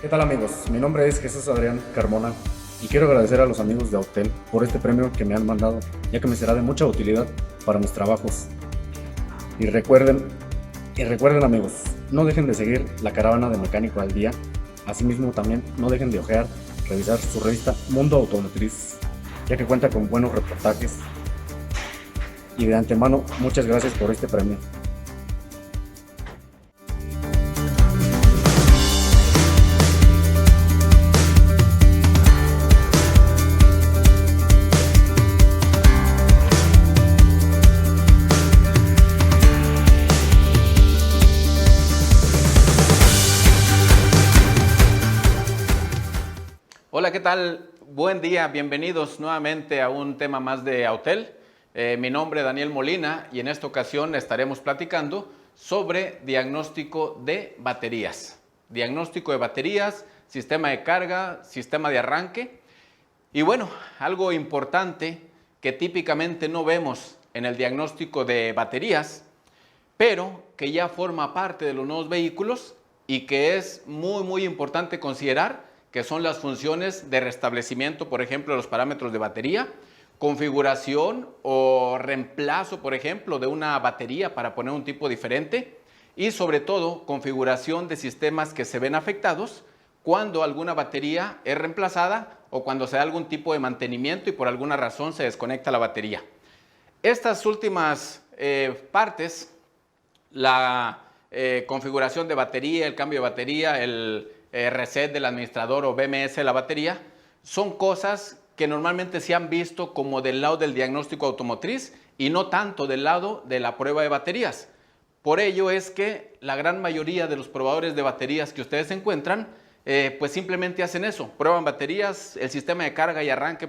¿Qué tal amigos? Mi nombre es Jesús Adrián Carmona y quiero agradecer a los amigos de Autel por este premio que me han mandado, ya que me será de mucha utilidad para mis trabajos. Y recuerden amigos, no dejen de seguir la caravana de Mecánico al Día. Asimismo también no dejen de revisar su revista Mundo Automotriz, ya que cuenta con buenos reportajes. Y de antemano, muchas gracias por este premio. Hola, ¿qué tal? Buen día, bienvenidos nuevamente a un tema más de Autel. Mi nombre es Daniel Molina y en esta ocasión estaremos platicando sobre diagnóstico de baterías. Diagnóstico de baterías, sistema de carga, sistema de arranque. Y bueno, algo importante que típicamente no vemos en el diagnóstico de baterías, pero que ya forma parte de los nuevos vehículos y que es muy importante considerar, que son las funciones de restablecimiento, por ejemplo, de los parámetros de batería, configuración o reemplazo, por ejemplo, de una batería para poner un tipo diferente y sobre todo configuración de sistemas que se ven afectados cuando alguna batería es reemplazada o cuando se da algún tipo de mantenimiento y por alguna razón se desconecta la batería. Estas últimas partes, la configuración de batería, el cambio de batería, el reset del administrador o BMS de la batería, son cosas que normalmente se han visto como del lado del diagnóstico automotriz y no tanto del lado de la prueba de baterías. Por ello es que la gran mayoría de los probadores de baterías que ustedes encuentran, pues simplemente hacen eso, prueban baterías, el sistema de carga y arranque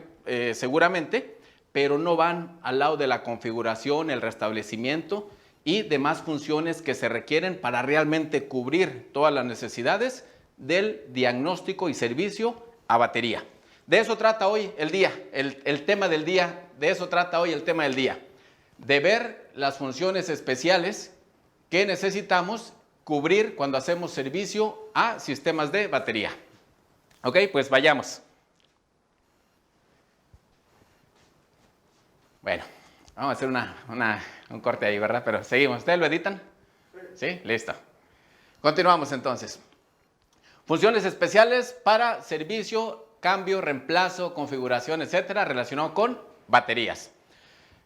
seguramente, pero no van al lado de la configuración, el restablecimiento y demás funciones que se requieren para realmente cubrir todas las necesidades del diagnóstico y servicio a batería. De eso trata hoy el día, el tema del día, de eso trata hoy el tema del día, de ver las funciones especiales que necesitamos cubrir cuando hacemos servicio a sistemas de batería. Ok, pues vayamos. Bueno, vamos a hacer un corte ahí, ¿verdad? Pero seguimos. ¿Ustedes lo editan? Sí, listo. Continuamos entonces. Funciones especiales para servicio, cambio, reemplazo, configuración, etcétera, relacionado con baterías.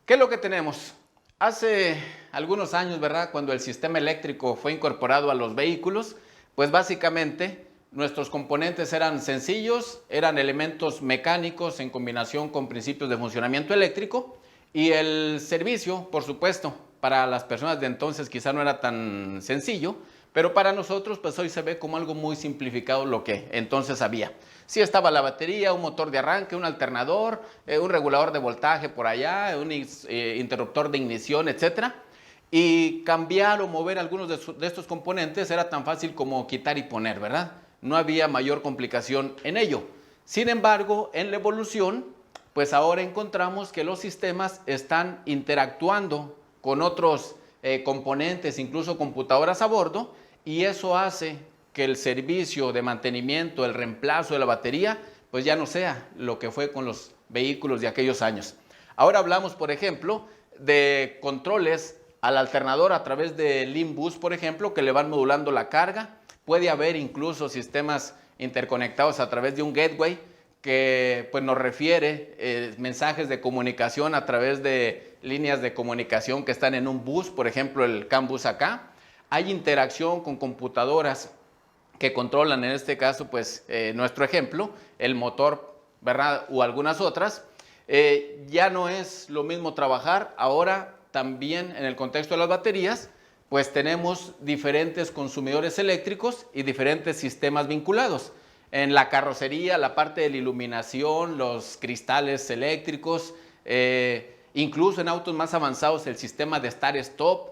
¿Qué es lo que tenemos? Hace algunos años, ¿verdad? Cuando el sistema eléctrico fue incorporado a los vehículos, pues básicamente nuestros componentes eran sencillos, eran elementos mecánicos en combinación con principios de funcionamiento eléctrico y el servicio, por supuesto, para las personas de entonces quizá no era tan sencillo, pero para nosotros pues hoy se ve como algo muy simplificado lo que entonces había. Sí estaba la batería, un motor de arranque, un alternador, un regulador de voltaje por allá, un interruptor de ignición, etcétera. Y cambiar o mover algunos de estos componentes era tan fácil como quitar y poner, ¿verdad? No había mayor complicación en ello. Sin embargo, en la evolución, pues ahora encontramos que los sistemas están interactuando con otros componentes, incluso computadoras a bordo, y eso hace que el servicio de mantenimiento, el reemplazo de la batería, pues ya no sea lo que fue con los vehículos de aquellos años. Ahora hablamos, por ejemplo, de controles al alternador a través de LIN-Bus, por ejemplo, que le van modulando la carga. Puede haber incluso sistemas interconectados a través de un gateway que pues, nos refiere mensajes de comunicación a través de líneas de comunicación que están en un bus, por ejemplo el CAN bus acá. Hay interacción con computadoras que controlan, en este caso, pues nuestro ejemplo, el motor, ¿verdad? O algunas otras. Ya no es lo mismo trabajar, ahora también en el contexto de las baterías, pues tenemos diferentes consumidores eléctricos y diferentes sistemas vinculados. En la carrocería, la parte de la iluminación, los cristales eléctricos, incluso en autos más avanzados el sistema de start-stop.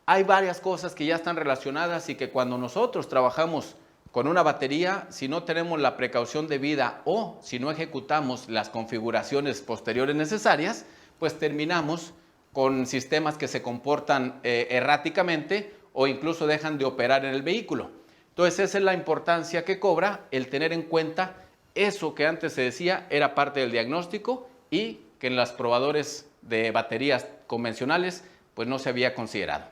Hay varias cosas que ya están relacionadas y que cuando nosotros trabajamos con una batería, si no tenemos la precaución debida o si no ejecutamos las configuraciones posteriores necesarias, pues terminamos con sistemas que se comportan erráticamente o incluso dejan de operar en el vehículo. Entonces esa es la importancia que cobra el tener en cuenta eso que antes se decía era parte del diagnóstico y que en los probadores de baterías convencionales pues no se había considerado.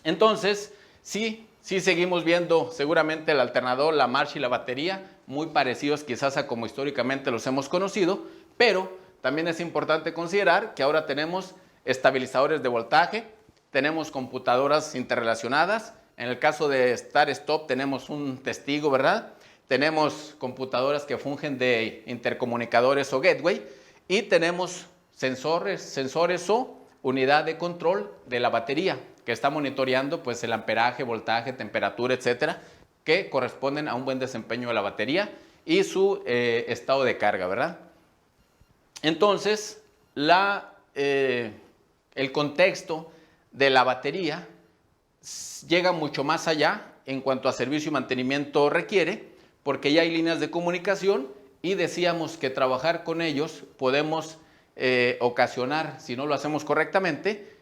Entonces, sí seguimos viendo seguramente el alternador, la marcha y la batería, muy parecidos quizás a como históricamente los hemos conocido, pero también es importante considerar que ahora tenemos estabilizadores de voltaje, tenemos computadoras interrelacionadas, en el caso de Start-Stop tenemos un testigo, ¿verdad? Tenemos computadoras que fungen de intercomunicadores o gateway y tenemos sensores o unidad de control de la batería que está monitoreando pues el amperaje, voltaje, temperatura, etcétera, que corresponden a un buen desempeño de la batería y su estado de carga, ¿verdad? Entonces, el contexto de la batería llega mucho más allá en cuanto a servicio y mantenimiento requiere, porque ya hay líneas de comunicación y decíamos que trabajar con ellos podemos ocasionar, si no lo hacemos correctamente,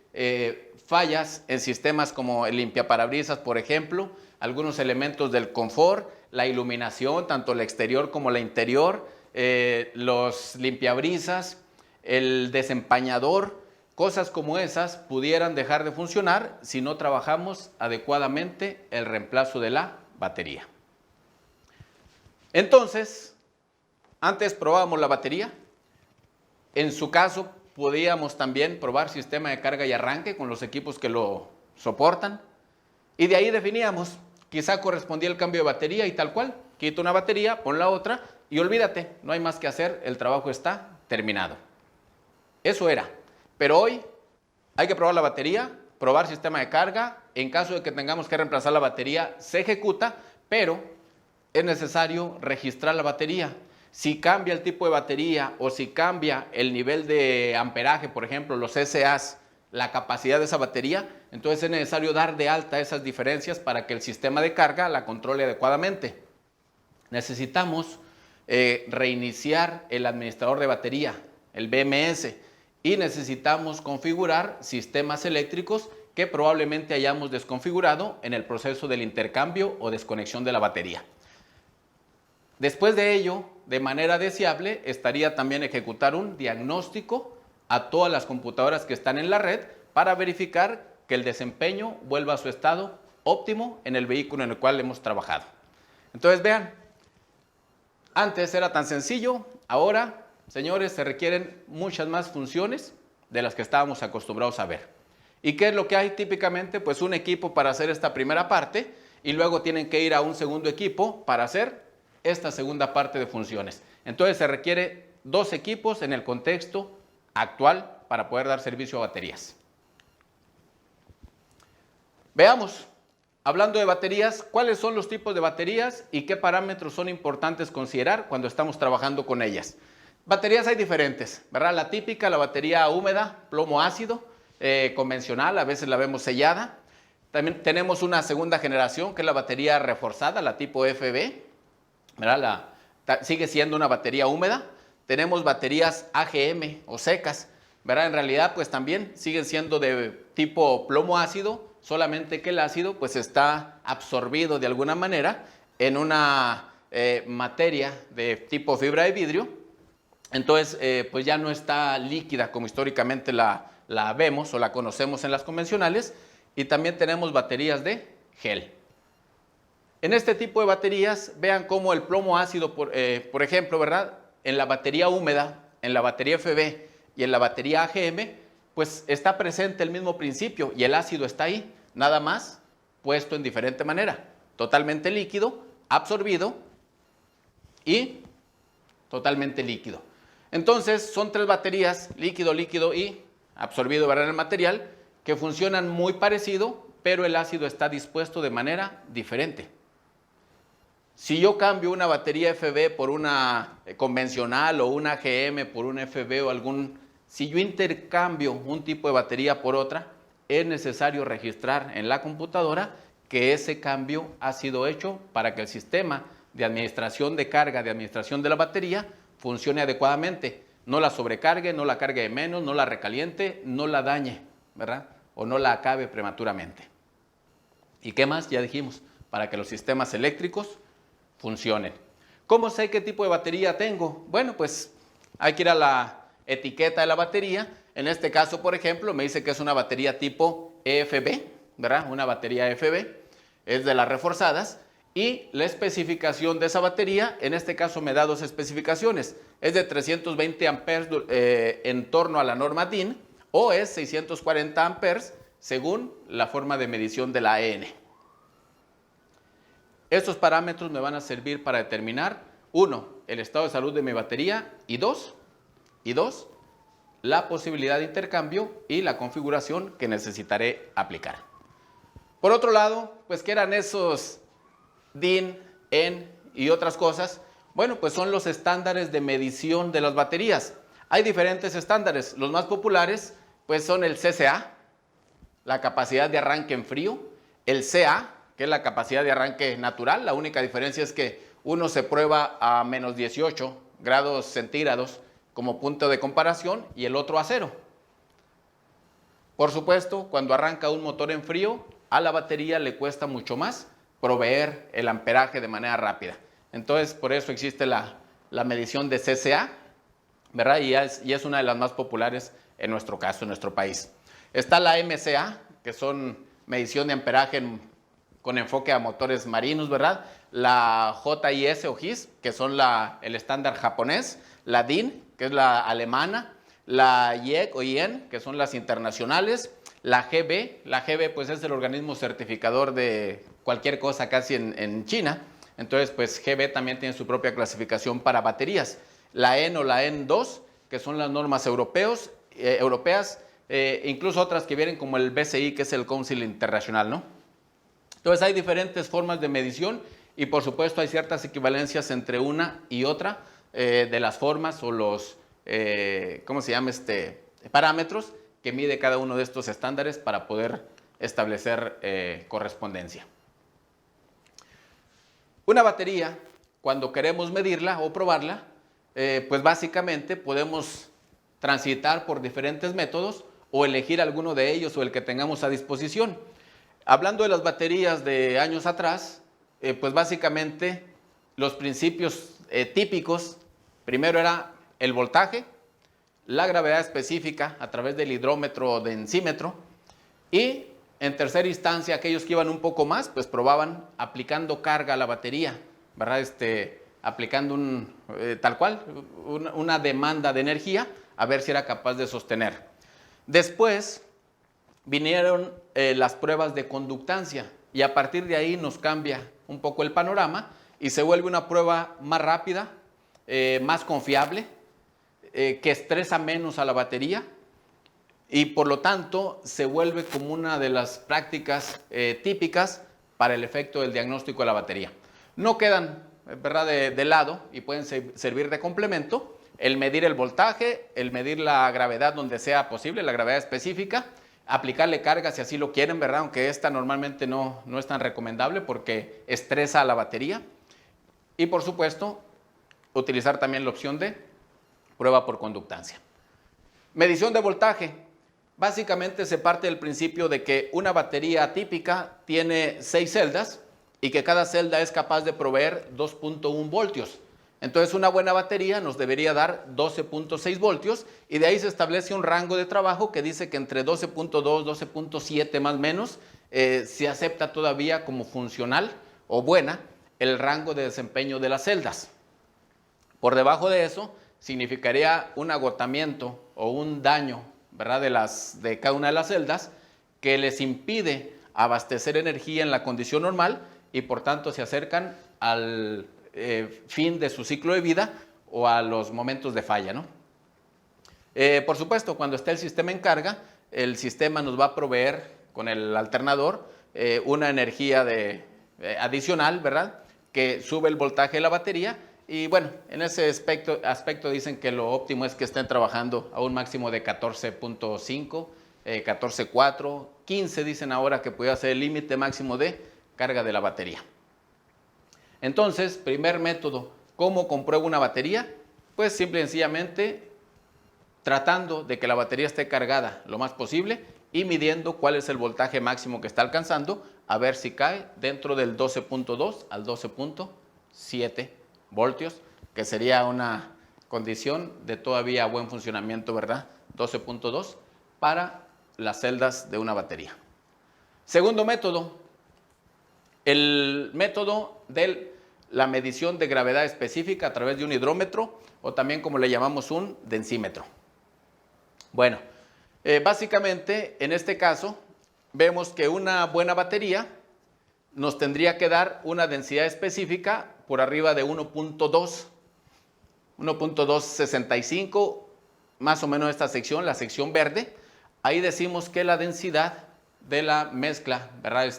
fallas en sistemas como el limpiaparabrisas, por ejemplo, algunos elementos del confort, la iluminación, tanto la exterior como la interior, los limpiabrisas, el desempañador, cosas como esas pudieran dejar de funcionar si no trabajamos adecuadamente el reemplazo de la batería. Entonces, antes probábamos la batería. En su caso, podíamos también probar sistema de carga y arranque con los equipos que lo soportan. Y de ahí definíamos, quizá correspondía el cambio de batería y tal cual. Quita una batería, pon la otra y olvídate, no hay más que hacer, el trabajo está terminado. Eso era. Pero hoy hay que probar la batería, probar sistema de carga. En caso de que tengamos que reemplazar la batería, se ejecuta, pero es necesario registrar la batería. Si cambia el tipo de batería o si cambia el nivel de amperaje, por ejemplo, los SAs, la capacidad de esa batería, entonces es necesario dar de alta esas diferencias para que el sistema de carga la controle adecuadamente. Necesitamos reiniciar el administrador de batería, el BMS, y necesitamos configurar sistemas eléctricos que probablemente hayamos desconfigurado en el proceso del intercambio o desconexión de la batería. Después de ello, de manera deseable, estaría también ejecutar un diagnóstico a todas las computadoras que están en la red para verificar que el desempeño vuelva a su estado óptimo en el vehículo en el cual hemos trabajado. Entonces vean, antes era tan sencillo, ahora, señores, se requieren muchas más funciones de las que estábamos acostumbrados a ver. ¿Y qué es lo que hay típicamente? Pues un equipo para hacer esta primera parte y luego tienen que ir a un segundo equipo para hacer esta segunda parte de funciones. Entonces se requiere 2 equipos en el contexto actual para poder dar servicio a baterías. Veamos, hablando de baterías, cuáles son los tipos de baterías y qué parámetros son importantes considerar cuando estamos trabajando con ellas. Baterías hay diferentes, ¿verdad? La típica, la batería húmeda, plomo ácido, convencional, a veces la vemos sellada. También tenemos una segunda generación que es la batería reforzada, la tipo FB, ¿verdad? Sigue siendo una batería húmeda. Tenemos baterías AGM o secas, ¿verdad? En realidad pues también siguen siendo de tipo plomo ácido, solamente que el ácido pues está absorbido de alguna manera en una materia de tipo fibra de vidrio. Entonces pues ya no está líquida como históricamente la vemos o la conocemos en las convencionales. Y también tenemos baterías de gel. En este tipo de baterías, vean cómo el plomo ácido, por ejemplo, ¿verdad? En la batería húmeda, en la batería FB y en la batería AGM, pues está presente el mismo principio y el ácido está ahí, nada más puesto en diferente manera. Totalmente líquido, absorbido y totalmente líquido. Entonces, son 3 baterías, líquido, líquido y absorbido, ¿verdad? En el material, que funcionan muy parecido, pero el ácido está dispuesto de manera diferente. Si yo cambio una batería FB por una convencional o una AGM por una FB o si yo intercambio un tipo de batería por otra, es necesario registrar en la computadora que ese cambio ha sido hecho para que el sistema de administración de carga, de administración de la batería, funcione adecuadamente. No la sobrecargue, no la cargue de menos, no la recaliente, no la dañe, ¿verdad? O no la acabe prematuramente. ¿Y qué más? Ya dijimos, para que los sistemas eléctricos funcionen. ¿Cómo sé qué tipo de batería tengo? Bueno, pues hay que ir a la etiqueta de la batería. En este caso, por ejemplo, me dice que es una batería tipo EFB, ¿verdad? Una batería EFB, es de las reforzadas. Y la especificación de esa batería, en este caso me da dos especificaciones. Es de 320 amperes en torno a la norma DIN o es 640 amperes según la forma de medición de la AN. Estos parámetros me van a servir para determinar, uno, el estado de salud de mi batería y dos, la posibilidad de intercambio y la configuración que necesitaré aplicar. Por otro lado, pues, ¿qué eran esos DIN, EN y otras cosas? Bueno, pues son los estándares de medición de las baterías. Hay diferentes estándares. Los más populares, pues, son el CCA, la capacidad de arranque en frío, el CA, que es la capacidad de arranque natural. La única diferencia es que uno se prueba a menos 18 grados centígrados como punto de comparación y el otro a 0. Por supuesto, cuando arranca un motor en frío, a la batería le cuesta mucho más proveer el amperaje de manera rápida. Entonces, por eso existe la medición de CCA, ¿verdad? Y es una de las más populares en nuestro caso, en nuestro país. Está la MCA, que son medición de amperaje con enfoque a motores marinos, ¿verdad? La JIS o JIS, que son el estándar japonés, la DIN, que es la alemana, la IEC o IEN, que son las internacionales, la GB pues es el organismo certificador de cualquier cosa casi en China, entonces pues GB también tiene su propia clasificación para baterías, la EN o la EN2, que son las normas europeas, incluso otras que vienen como el BCI, que es el Council Internacional, ¿no? Entonces hay diferentes formas de medición y por supuesto hay ciertas equivalencias entre una y otra de las formas o los, parámetros que mide cada uno de estos estándares para poder establecer correspondencia. Una batería, cuando queremos medirla o probarla, pues básicamente podemos transitar por diferentes métodos o elegir alguno de ellos o el que tengamos a disposición. Hablando de las baterías de años atrás, pues básicamente los principios típicos, primero era el voltaje, la gravedad específica a través del hidrómetro o densímetro y en tercera instancia aquellos que iban un poco más, pues probaban aplicando carga a la batería, ¿verdad? Aplicando tal cual una demanda de energía a ver si era capaz de sostener. Después vinieron las pruebas de conductancia y a partir de ahí nos cambia un poco el panorama y se vuelve una prueba más rápida, más confiable, que estresa menos a la batería y por lo tanto se vuelve como una de las prácticas típicas para el efecto del diagnóstico de la batería. No quedan, ¿verdad?, de lado y pueden servir de complemento el medir el voltaje, el medir la gravedad donde sea posible, la gravedad específica, aplicarle carga si así lo quieren, ¿verdad? Aunque esta normalmente no es tan recomendable porque estresa a la batería. Y por supuesto, utilizar también la opción de prueba por conductancia. Medición de voltaje. Básicamente se parte del principio de que una batería típica tiene 6 celdas y que cada celda es capaz de proveer 2.1 voltios. Entonces una buena batería nos debería dar 12.6 voltios y de ahí se establece un rango de trabajo que dice que entre 12.2, 12.7 más o menos se acepta todavía como funcional o buena el rango de desempeño de las celdas. Por debajo de eso significaría un agotamiento o un daño, ¿verdad?, de cada una de las celdas que les impide abastecer energía en la condición normal y por tanto se acercan al fin de su ciclo de vida o a los momentos de falla, ¿no? Por supuesto, cuando esté el sistema en carga, el sistema nos va a proveer con el alternador una energía adicional, ¿verdad?, que sube el voltaje de la batería y bueno, en ese aspecto dicen que lo óptimo es que estén trabajando a un máximo de 14.5, 14.4, 15 dicen ahora que puede ser el límite máximo de carga de la batería. Entonces, primer método, ¿cómo compruebo una batería? Pues simple y sencillamente tratando de que la batería esté cargada lo más posible y midiendo cuál es el voltaje máximo que está alcanzando a ver si cae dentro del 12.2 al 12.7 voltios, que sería una condición de todavía buen funcionamiento, ¿verdad? 12.2 para las celdas de una batería. Segundo método, el método de la medición de gravedad específica a través de un hidrómetro, o también como le llamamos un densímetro. Bueno, básicamente en este caso vemos que una buena batería nos tendría que dar una densidad específica por arriba de 1.265, más o menos esta sección, la sección verde. Ahí decimos que la densidad de la mezcla, ¿verdad?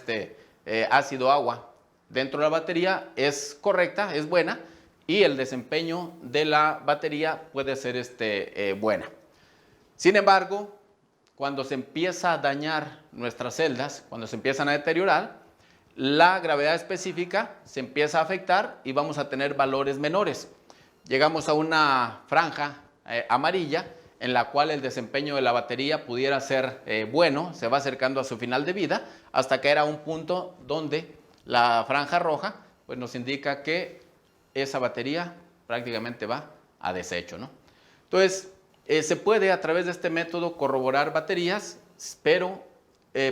Ácido-agua dentro de la batería es correcta, es buena, y el desempeño de la batería puede ser buena. Sin embargo, cuando se empieza a dañar nuestras celdas, cuando se empiezan a deteriorar, la gravedad específica se empieza a afectar y vamos a tener valores menores. Llegamos a una franja amarilla en la cual el desempeño de la batería pudiera ser bueno, se va acercando a su final de vida, hasta caer a un punto donde la franja roja pues nos indica que esa batería prácticamente va a desecho, ¿no? Entonces, se puede a través de este método corroborar baterías, pero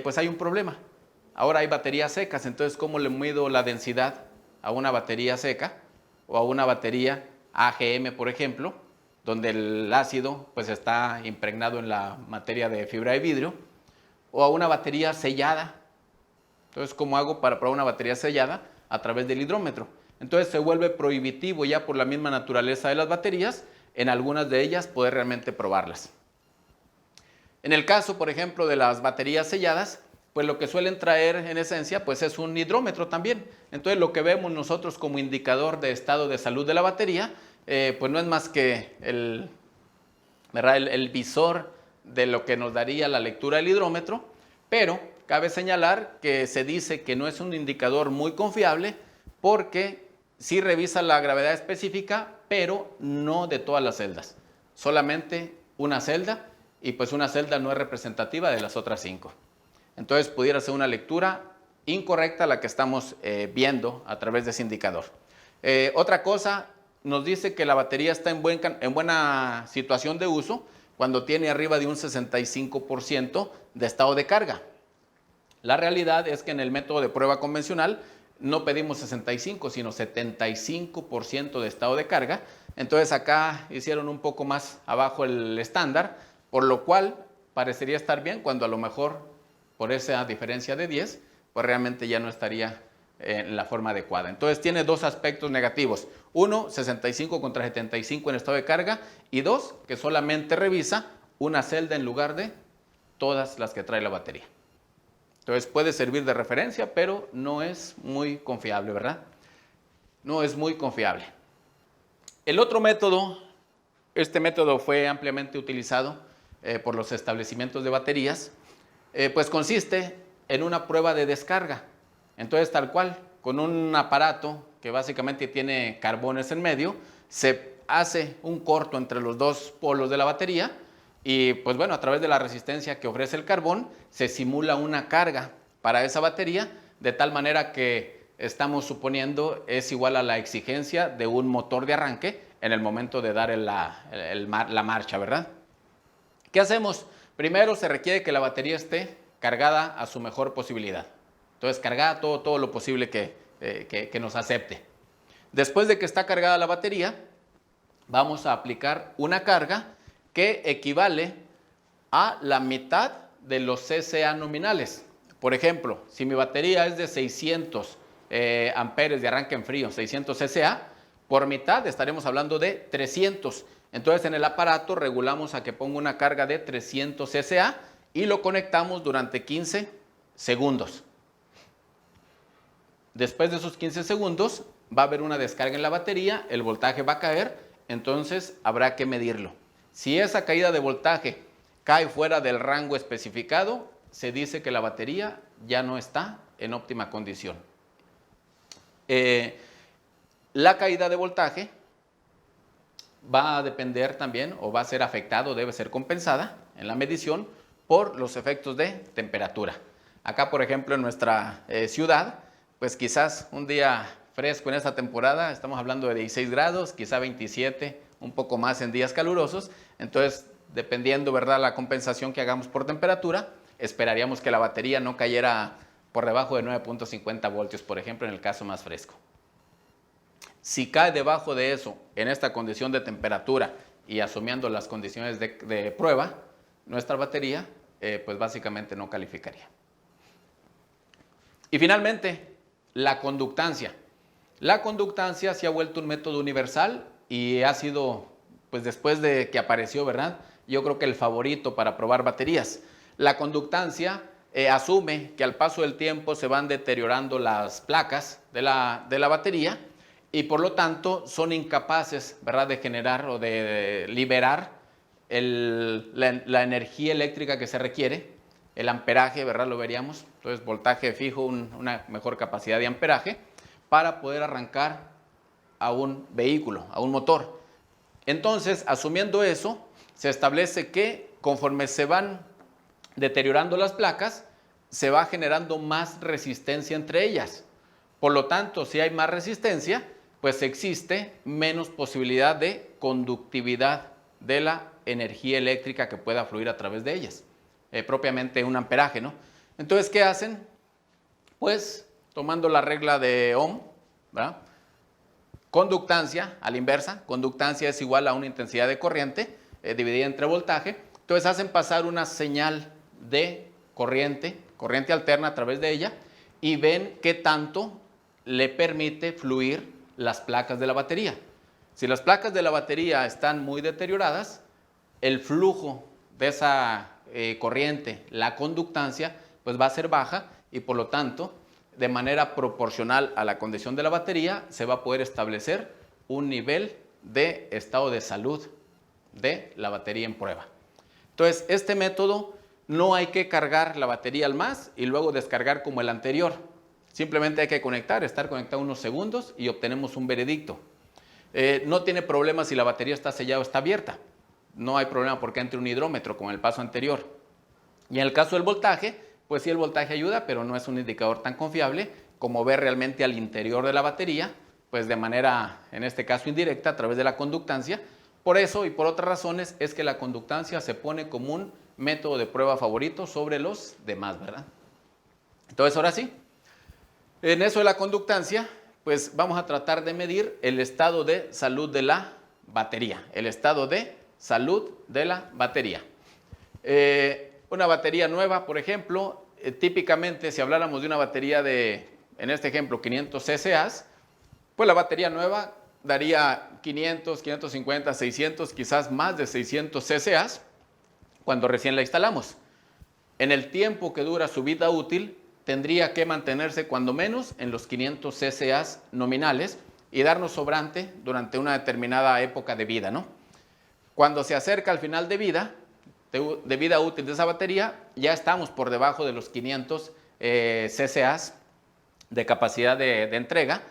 pues hay un problema. Ahora hay baterías secas, entonces ¿cómo le mido la densidad a una batería seca o a una batería AGM, por ejemplo, donde el ácido pues está impregnado en la materia de fibra de vidrio, o a una batería sellada? Entonces, ¿cómo hago para probar una batería sellada? A través del hidrómetro. Entonces se vuelve prohibitivo ya por la misma naturaleza de las baterías, en algunas de ellas poder realmente probarlas. En el caso, por ejemplo, de las baterías selladas, pues lo que suelen traer en esencia pues es un hidrómetro también. Entonces lo que vemos nosotros como indicador de estado de salud de la batería, pues no es más que el visor de lo que nos daría la lectura del hidrómetro, pero cabe señalar que se dice que no es un indicador muy confiable porque sí revisa la gravedad específica, pero no de todas las celdas, solamente una celda, y pues una celda no es representativa de las otras 5. Entonces pudiera ser una lectura incorrecta la que estamos viendo a través de ese indicador. Otra cosa, nos dice que la batería está en buena situación de uso cuando tiene arriba de un 65% de estado de carga. La realidad es que en el método de prueba convencional no pedimos 65, sino 75% de estado de carga. Entonces acá hicieron un poco más abajo el estándar, por lo cual parecería estar bien cuando a lo mejor por esa diferencia de 10, pues realmente ya no estaría en la forma adecuada. Entonces tiene dos aspectos negativos. Uno, 65 contra 75 en estado de carga, y dos, que solamente revisa una celda en lugar de todas las que trae la batería. Entonces puede servir de referencia, pero no es muy confiable, ¿verdad? No es muy confiable. El otro método, este método fue ampliamente utilizado por los establecimientos de baterías, pues consiste en una prueba de descarga. Entonces, tal cual, con un aparato que básicamente tiene carbones en medio, se hace un corto entre los dos polos de la batería y pues bueno, a través de la resistencia que ofrece el carbón, se simula una carga para esa batería, de tal manera que estamos suponiendo es igual a la exigencia de un motor de arranque en el momento de dar la marcha, ¿verdad? ¿Qué hacemos? Primero se requiere que la batería esté cargada a su mejor posibilidad. Entonces, cargada todo lo posible que nos acepte. Después de que está cargada la batería, vamos a aplicar una carga que equivale a la mitad de los CCA nominales. Por ejemplo, si mi batería es de 600 amperes de arranque en frío, 600 CCA, por mitad estaremos hablando de 300. Entonces en el aparato regulamos a que ponga una carga de 300 CCA y lo conectamos durante 15 segundos. Después de esos 15 segundos va a haber una descarga en la batería, el voltaje va a caer, entonces habrá que medirlo. Si esa caída de voltaje cae fuera del rango especificado, se dice que la batería ya no está en óptima condición. La caída de voltaje va a depender también, o va a ser afectado, debe ser compensada en la medición por los efectos de temperatura. Acá, por ejemplo, en nuestra ciudad, pues quizás un día fresco en esta temporada, estamos hablando de 16 grados, quizá 27, un poco más en días calurosos. Entonces, dependiendo, ¿verdad?, la compensación que hagamos por temperatura, esperaríamos que la batería no cayera por debajo de 9.50 voltios, por ejemplo, en el caso más fresco. Si cae debajo de eso, en esta condición de temperatura y asumiendo las condiciones de prueba, nuestra batería, pues básicamente no calificaría. Y finalmente, la conductancia. La conductancia se ha vuelto un método universal y ha sido, pues después de que apareció, ¿verdad?, yo creo que el favorito para probar baterías. La conductancia asume que al paso del tiempo se van deteriorando las placas de la batería y por lo tanto son incapaces, ¿verdad?, de generar o de liberar la energía eléctrica que se requiere, el amperaje, ¿verdad?, lo veríamos. Entonces, voltaje fijo, una mejor capacidad de amperaje para poder arrancar a un vehículo, a un motor. Entonces, asumiendo eso, se establece que conforme se van deteriorando las placas, se va generando más resistencia entre ellas. Por lo tanto, si hay más resistencia, pues existe menos posibilidad de conductividad de la energía eléctrica que pueda fluir a través de ellas. Propiamente un amperaje, ¿no? Entonces, ¿qué hacen? Pues, tomando la regla de Ohm, ¿verdad?, conductancia a la inversa, conductancia es igual a una intensidad de corriente dividida entre voltaje. Entonces hacen pasar una señal de corriente alterna a través de ella y ven qué tanto le permite fluir las placas de la batería. Si las placas de la batería están muy deterioradas, el flujo de esa corriente, la conductancia, pues va a ser baja y por lo tanto, de manera proporcional a la condición de la batería, se va a poder establecer un nivel de estado de salud de la batería en prueba. Entonces, este método no hay que cargar la batería al más y luego descargar como el anterior. Simplemente hay que estar conectado unos segundos y obtenemos un veredicto. No tiene problema si la batería está sellada o está abierta. No hay problema porque entre un hidrómetro como en el paso anterior. Y en el caso del voltaje, pues sí, el voltaje ayuda, pero no es un indicador tan confiable como ver realmente al interior de la batería, pues de manera, en este caso indirecta, a través de la conductancia. Por eso y por otras razones es que la conductancia se pone como un método de prueba favorito sobre los demás, ¿verdad? Entonces, ahora sí, en eso de la conductancia, pues vamos a tratar de medir el estado de salud de la batería, el estado de salud de la batería. Una batería nueva, por ejemplo, típicamente si habláramos de una batería de, en este ejemplo, 500 cca, pues la batería nueva daría 500, 550, 600, quizás más de 600 cca cuando recién la instalamos. En el tiempo que dura su vida útil, tendría que mantenerse cuando menos en los 500 cca nominales y darnos sobrante durante una determinada época de vida, ¿no? Cuando se acerca al final de vida útil de esa batería, ya estamos por debajo de los 500 cca de capacidad de entrega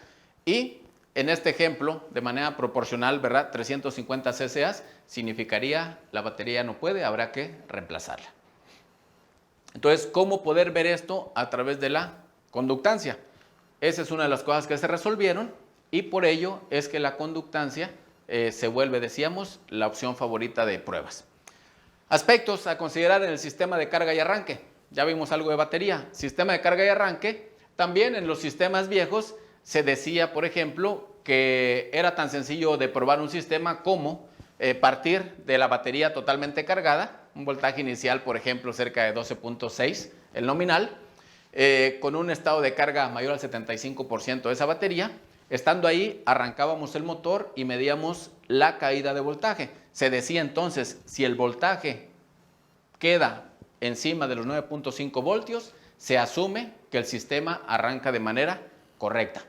y en este ejemplo, de manera proporcional, ¿verdad?, 350 cca significaría la batería no puede, habrá que reemplazarla. Entonces, ¿cómo poder ver esto a través de la conductancia? Esa es una de las cosas que se resolvieron y por ello es que la conductancia se vuelve, decíamos, la opción favorita de pruebas. Aspectos a considerar en el sistema de carga y arranque. Ya vimos algo de batería. Sistema de carga y arranque. También en los sistemas viejos se decía, por ejemplo, que era tan sencillo de probar un sistema como partir de la batería totalmente cargada, un voltaje inicial, por ejemplo, cerca de 12.6, el nominal, con un estado de carga mayor al 75% de esa batería. Estando ahí, arrancábamos el motor y medíamos la caída de voltaje. Se decía entonces, si el voltaje queda encima de los 9.5 voltios, se asume que el sistema arranca de manera correcta.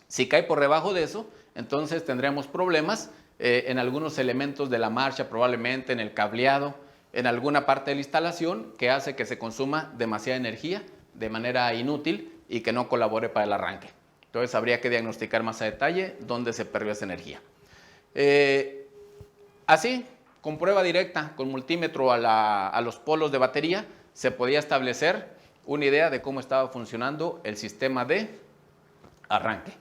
Si cae por debajo de eso, entonces tendremos problemas en algunos elementos de la marcha, probablemente en el cableado, en alguna parte de la instalación que hace que se consuma demasiada energía de manera inútil y que no colabore para el arranque. Entonces habría que diagnosticar más a detalle dónde se perdió esa energía. Así, con prueba directa, con multímetro a los polos de batería, se podía establecer una idea de cómo estaba funcionando el sistema de arranque.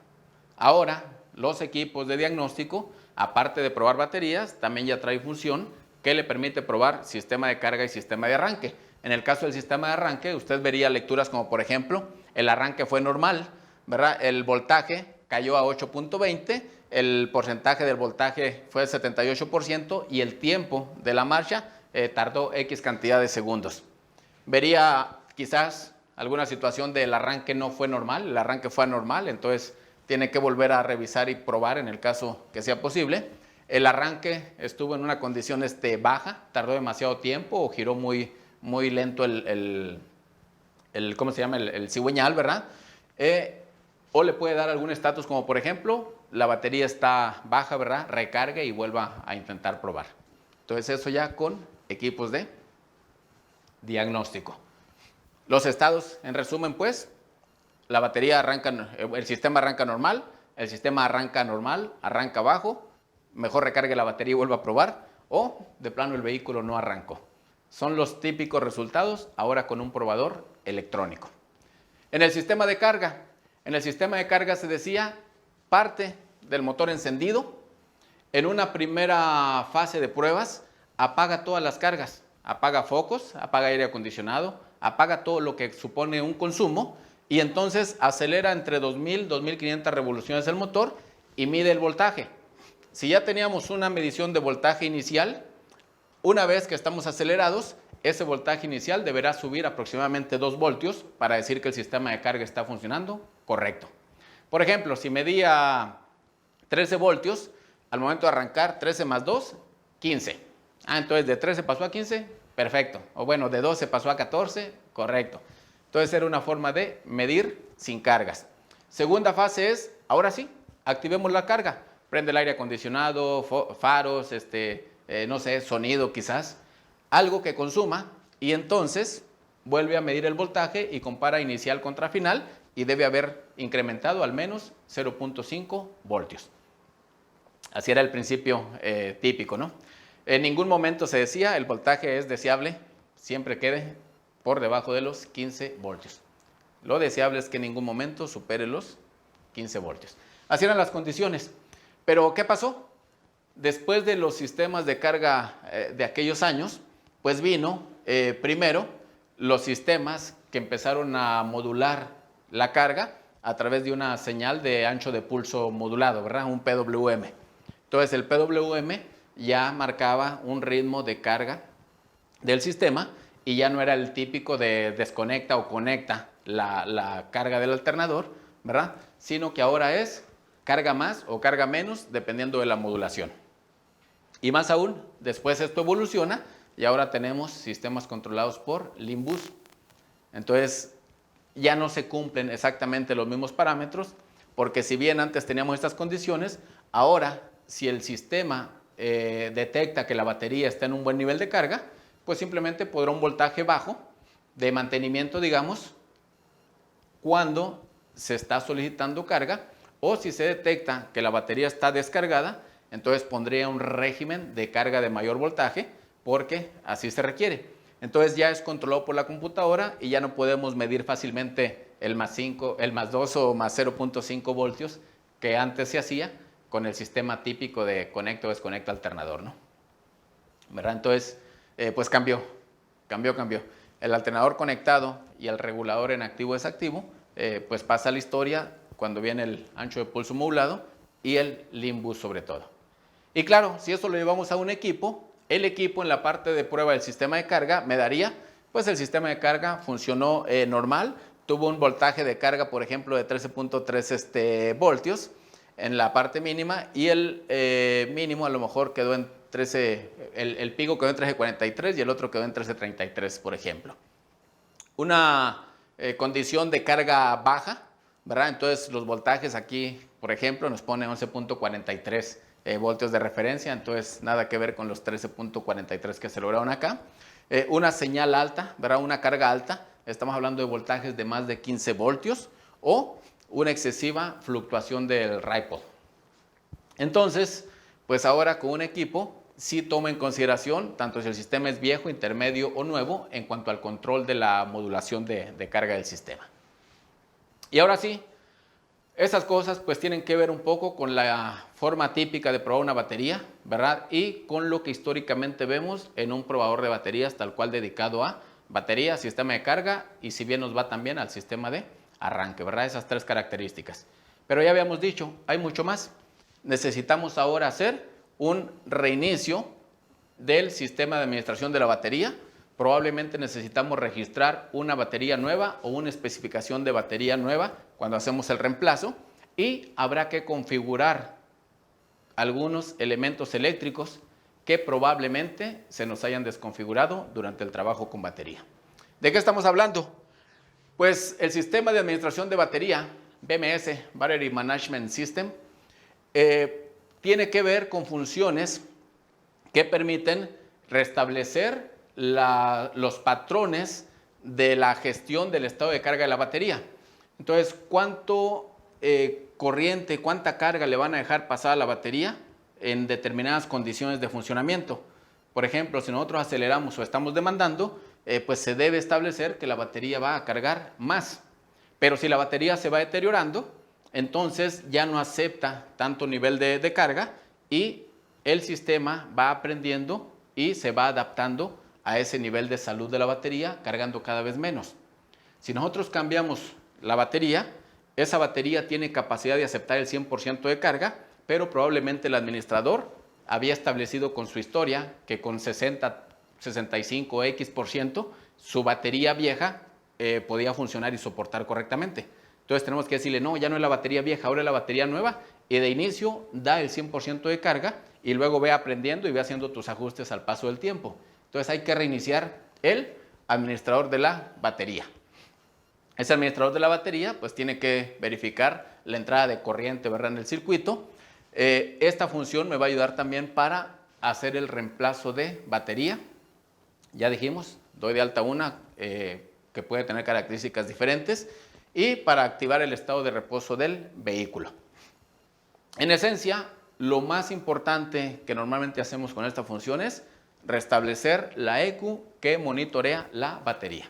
Ahora, los equipos de diagnóstico, aparte de probar baterías, también ya trae función que le permite probar sistema de carga y sistema de arranque. En el caso del sistema de arranque, usted vería lecturas como, por ejemplo, el arranque fue normal, ¿verdad? El voltaje cayó a 8.20, el porcentaje del voltaje fue 78% y el tiempo de la marcha tardó X cantidad de segundos. Vería quizás alguna situación del arranque no fue normal, el arranque fue anormal, entonces tiene que volver a revisar y probar en el caso que sea posible. El arranque estuvo en una condición baja, tardó demasiado tiempo o giró muy lento ¿cómo se llama? El cigüeñal, ¿verdad? O le puede dar algún estatus como, por ejemplo, la batería está baja, ¿verdad? Recargue y vuelva a intentar probar. Entonces eso ya con equipos de diagnóstico. Los estados, en resumen, pues, la batería arranca, el sistema arranca normal, el sistema arranca normal, arranca bajo, mejor recargue la batería y vuelva a probar, o de plano el vehículo no arrancó. Son los típicos resultados, ahora con un probador electrónico. En el sistema de carga se decía parte del motor encendido. En una primera fase de pruebas, apaga todas las cargas, apaga focos, apaga aire acondicionado, apaga todo lo que supone un consumo y entonces acelera entre 2000 y 2500 revoluciones el motor y mide el voltaje. Si ya teníamos una medición de voltaje inicial, una vez que estamos acelerados, ese voltaje inicial deberá subir aproximadamente 2 voltios para decir que el sistema de carga está funcionando correcto. Por ejemplo, si medía 13 voltios, al momento de arrancar 13 más 2, 15. Entonces de 13 pasó a 15, perfecto. O bueno, de 12 pasó a 14, correcto. Entonces era una forma de medir sin cargas. Segunda fase es, ahora sí, activemos la carga. Prende el aire acondicionado, faros, no sé, sonido quizás. Algo que consuma y entonces vuelve a medir el voltaje y compara inicial contra final y debe haber incrementado al menos 0.5 voltios. Así era el principio típico, ¿no? En ningún momento se decía el voltaje es deseable, siempre quede por debajo de los 15 voltios. Lo deseable es que en ningún momento supere los 15 voltios. Así eran las condiciones. Pero ¿qué pasó? Después de los sistemas de carga de aquellos años, pues vino primero los sistemas que empezaron a modular la carga a través de una señal de ancho de pulso modulado, ¿verdad? Un PWM. Entonces el PWM ya marcaba un ritmo de carga del sistema y ya no era el típico de desconecta o conecta la carga del alternador, ¿verdad? Sino que ahora es carga más o carga menos dependiendo de la modulación. Y más aún, después esto evoluciona y ahora tenemos sistemas controlados por Limbus. Entonces ya no se cumplen exactamente los mismos parámetros porque si bien antes teníamos estas condiciones, ahora si el sistema detecta que la batería está en un buen nivel de carga, pues simplemente podrá un voltaje bajo de mantenimiento, digamos, cuando se está solicitando carga, o si se detecta que la batería está descargada, entonces pondría un régimen de carga de mayor voltaje, porque así se requiere. Entonces ya es controlado por la computadora y ya no podemos medir fácilmente el más 5, el más 2 o más 0.5 voltios que antes se hacía con el sistema típico de conecta o desconecta alternador, ¿no? ¿Verdad? Entonces, pues cambió. El alternador conectado y el regulador en activo-desactivo, pues pasa a la historia cuando viene el ancho de pulso modulado y el Limbus sobre todo. Y claro, si eso lo llevamos a un equipo, el equipo en la parte de prueba del sistema de carga me daría, pues el sistema de carga funcionó normal, tuvo un voltaje de carga, por ejemplo, de 13.3 voltios en la parte mínima y el mínimo a lo mejor quedó en 13, el pico quedó en 13.43 y el otro quedó en 13.33, por ejemplo. Una condición de carga baja, ¿verdad? Entonces los voltajes aquí, por ejemplo, nos pone 11.43 voltios de referencia, entonces nada que ver con los 13.43 que se lograron acá. Una señal alta, ¿verdad? Una carga alta, estamos hablando de voltajes de más de 15 voltios o una excesiva fluctuación del ripple. Entonces, pues ahora con un equipo sí toma en consideración tanto si el sistema es viejo, intermedio o nuevo en cuanto al control de la modulación de carga del sistema. Y ahora sí, esas cosas pues tienen que ver un poco con la forma típica de probar una batería, ¿verdad? Y con lo que históricamente vemos en un probador de baterías tal cual dedicado a batería, sistema de carga y si bien nos va también al sistema de arranque, ¿verdad? Esas tres características. Pero ya habíamos dicho, hay mucho más. Necesitamos ahora hacer un reinicio del sistema de administración de la batería. Probablemente necesitamos registrar una batería nueva o una especificación de batería nueva cuando hacemos el reemplazo y habrá que configurar algunos elementos eléctricos que probablemente se nos hayan desconfigurado durante el trabajo con batería. ¿De qué estamos hablando? Pues el sistema de administración de batería, BMS, Battery Management System, tiene que ver con funciones que permiten restablecer los patrones de la gestión del estado de carga de la batería. Entonces, ¿cuánto corriente, cuánta carga le van a dejar pasar a la batería en determinadas condiciones de funcionamiento? Por ejemplo, si nosotros aceleramos o estamos demandando, pues se debe establecer que la batería va a cargar más. Pero si la batería se va deteriorando, entonces ya no acepta tanto nivel de carga y el sistema va aprendiendo y se va adaptando a ese nivel de salud de la batería, cargando cada vez menos. Si nosotros cambiamos la batería, esa batería tiene capacidad de aceptar el 100% de carga, pero probablemente el administrador había establecido con su historia que con 60, 65x% su batería vieja podía funcionar y soportar correctamente. Entonces tenemos que decirle, no, ya no es la batería vieja, ahora es la batería nueva, y de inicio da el 100% de carga y luego ve aprendiendo y ve haciendo tus ajustes al paso del tiempo. Entonces hay que reiniciar el administrador de la batería. Ese administrador de la batería pues tiene que verificar la entrada de corriente, ¿verdad?, en el circuito. Esta función me va a ayudar también para hacer el reemplazo de batería. Ya dijimos, doy de alta una que puede tener características diferentes y para activar el estado de reposo del vehículo. En esencia, lo más importante que normalmente hacemos con esta función es restablecer la ECU que monitorea la batería.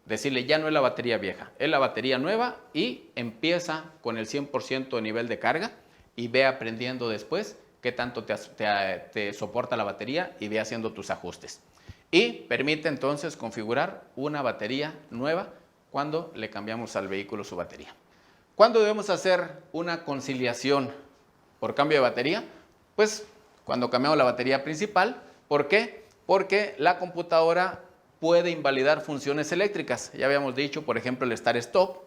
Decirle, ya no es la batería vieja, es la batería nueva y empieza con el 100% de nivel de carga y ve aprendiendo después qué tanto te soporta la batería y ve haciendo tus ajustes. Y permite entonces configurar una batería nueva cuando le cambiamos al vehículo su batería. ¿Cuándo debemos hacer una conciliación por cambio de batería? Pues cuando cambiamos la batería principal. ¿Por qué? Porque la computadora puede invalidar funciones eléctricas. Ya habíamos dicho, por ejemplo, el start stop,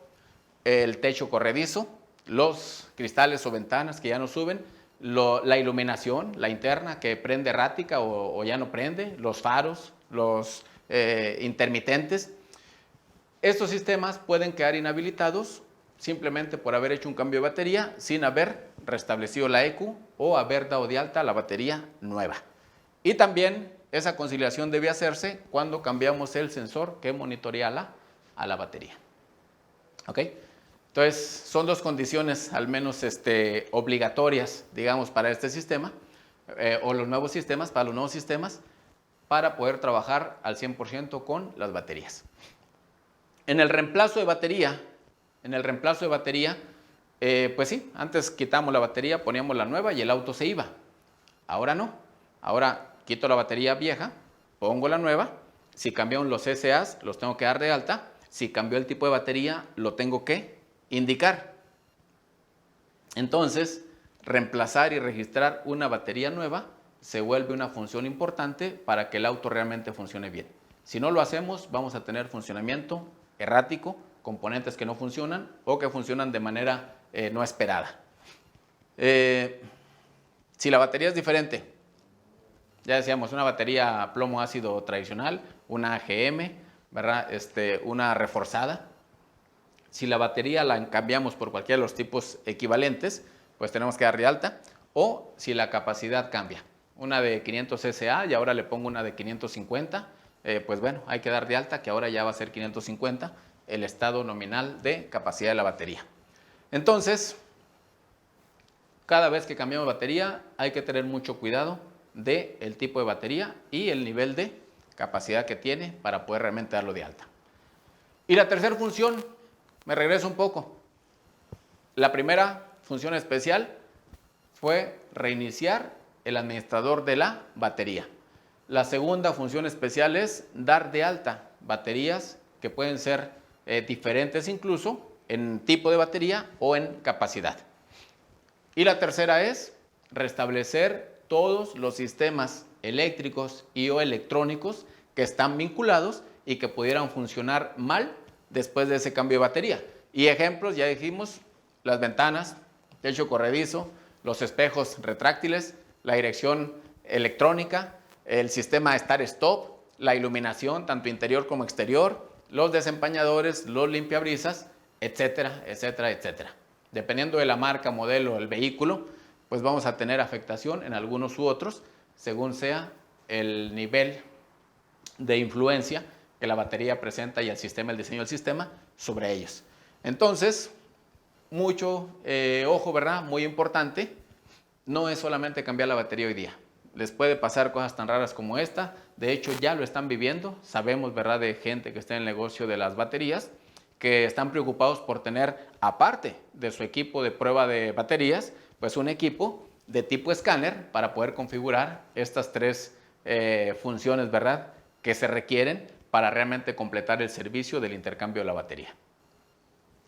el techo corredizo, los cristales o ventanas que ya no suben, la iluminación, la interna que prende errática o ya no prende, los faros, los intermitentes. Estos sistemas pueden quedar inhabilitados simplemente por haber hecho un cambio de batería sin haber restablecido la ECU o haber dado de alta la batería nueva. Y también esa conciliación debe hacerse cuando cambiamos el sensor que monitorea a la batería. ¿Ok? Entonces, son dos condiciones al menos obligatorias, digamos, para este sistema, o los nuevos sistemas, para los nuevos sistemas, para poder trabajar al 100% con las baterías. En el reemplazo de batería, pues sí, antes quitamos la batería, poníamos la nueva y el auto se iba. Ahora no. Ahora quito la batería vieja, pongo la nueva. Si cambiaron los SAs, los tengo que dar de alta. Si cambió el tipo de batería, lo tengo que indicar. Entonces, reemplazar y registrar una batería nueva se vuelve una función importante para que el auto realmente funcione bien. Si no lo hacemos, vamos a tener funcionamiento errático, componentes que no funcionan o que funcionan de manera no esperada. Si la batería es diferente, ya decíamos, una batería plomo ácido tradicional, una AGM, ¿verdad? Una reforzada. Si la batería la cambiamos por cualquiera de los tipos equivalentes, pues tenemos que dar de alta. O si la capacidad cambia, una de 500 SA y ahora le pongo una de 550, pues bueno, hay que dar de alta que ahora ya va a ser 550 el estado nominal de capacidad de la batería. Entonces, cada vez que cambiamos batería hay que tener mucho cuidado del tipo de batería y el nivel de capacidad que tiene para poder realmente darlo de alta. Y la tercera función, me regreso un poco. La primera función especial fue reiniciar el administrador de la batería. La segunda función especial es dar de alta baterías que pueden ser diferentes incluso en tipo de batería o en capacidad. Y la tercera es restablecer todos los sistemas eléctricos y o electrónicos que están vinculados y que pudieran funcionar mal después de ese cambio de batería. Y ejemplos, ya dijimos, las ventanas, techo corredizo, los espejos retráctiles, la dirección electrónica, el sistema Start-Stop, la iluminación, tanto interior como exterior, los desempañadores, los limpiabrisas, etcétera, etcétera, etcétera. Dependiendo de la marca, modelo, el vehículo, pues vamos a tener afectación en algunos u otros, según sea el nivel de influencia que la batería presenta y el sistema, el diseño del sistema sobre ellos. Entonces, mucho ojo, ¿verdad? Muy importante, no es solamente cambiar la batería hoy día. Les puede pasar cosas tan raras como esta, de hecho ya lo están viviendo, sabemos, ¿verdad?, de gente que está en el negocio de las baterías, que están preocupados por tener, aparte de su equipo de prueba de baterías, pues un equipo de tipo escáner para poder configurar estas tres funciones, ¿verdad?, que se requieren para realmente completar el servicio del intercambio de la batería.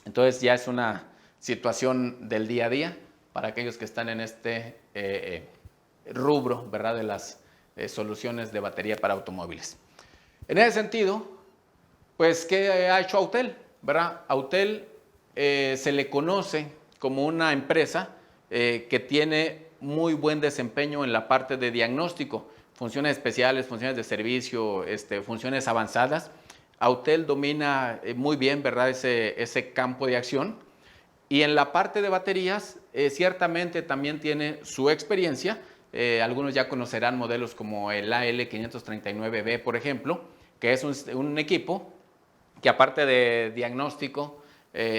Entonces ya es una situación del día a día para aquellos que están en este rubro, ¿verdad?, de las soluciones de batería para automóviles. En ese sentido, pues, ¿qué ha hecho Autel? ¿Verdad? Autel se le conoce como una empresa que tiene muy buen desempeño en la parte de diagnóstico, funciones especiales, funciones de servicio, funciones avanzadas. Autel domina muy bien, ¿verdad?, ese campo de acción. Y en la parte de baterías, ciertamente también tiene su experiencia. Algunos ya conocerán modelos como el AL539B, por ejemplo, que es un equipo que, aparte de diagnóstico,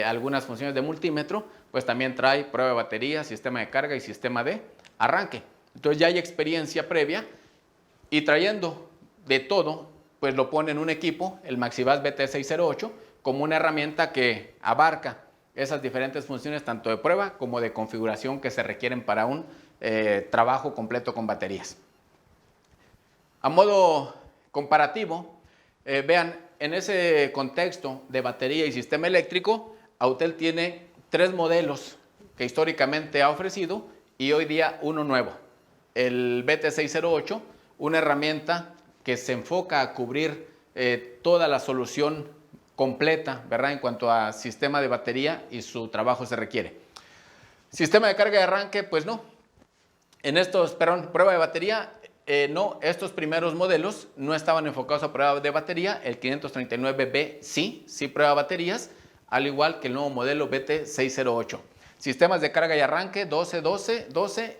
algunas funciones de multímetro, pues también trae prueba de batería, sistema de carga y sistema de arranque. Entonces ya hay experiencia previa y trayendo de todo, pues lo pone en un equipo, el Maxibus BT608, como una herramienta que abarca esas diferentes funciones tanto de prueba como de configuración que se requieren para un trabajo completo con baterías. A modo comparativo, vean, en ese contexto de batería y sistema eléctrico, Autel tiene 3 modelos que históricamente ha ofrecido y hoy día uno nuevo, el BT608, una herramienta que se enfoca a cubrir toda la solución completa, ¿verdad?, en cuanto a sistema de batería y su trabajo se requiere. Sistema de carga y arranque, pues no. Prueba de batería, no, estos primeros modelos no estaban enfocados a prueba de batería. El 539B sí prueba baterías, al igual que el nuevo modelo BT608. Sistemas de carga y arranque 12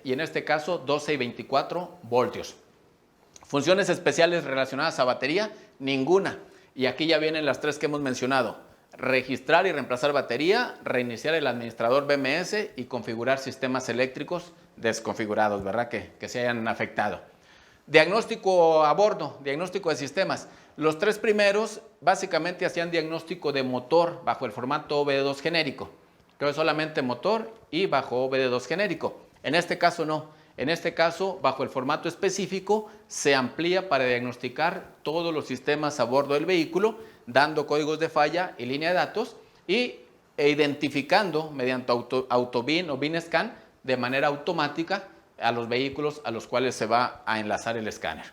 y en este caso 12 y 24 voltios. Funciones especiales relacionadas a batería, ninguna. Y aquí ya vienen las 3 que hemos mencionado: registrar y reemplazar batería, reiniciar el administrador BMS y configurar sistemas eléctricos desconfigurados, ¿verdad?, que se hayan afectado. Diagnóstico a bordo, diagnóstico de sistemas. Los 3 primeros básicamente hacían diagnóstico de motor bajo el formato OBD2 genérico. Entonces solamente motor y bajo OBD2 genérico. En este caso no. En este caso, bajo el formato específico, se amplía para diagnosticar todos los sistemas a bordo del vehículo, dando códigos de falla y línea de datos e identificando mediante AutoBIN o BINScan de manera automática a los vehículos a los cuales se va a enlazar el escáner.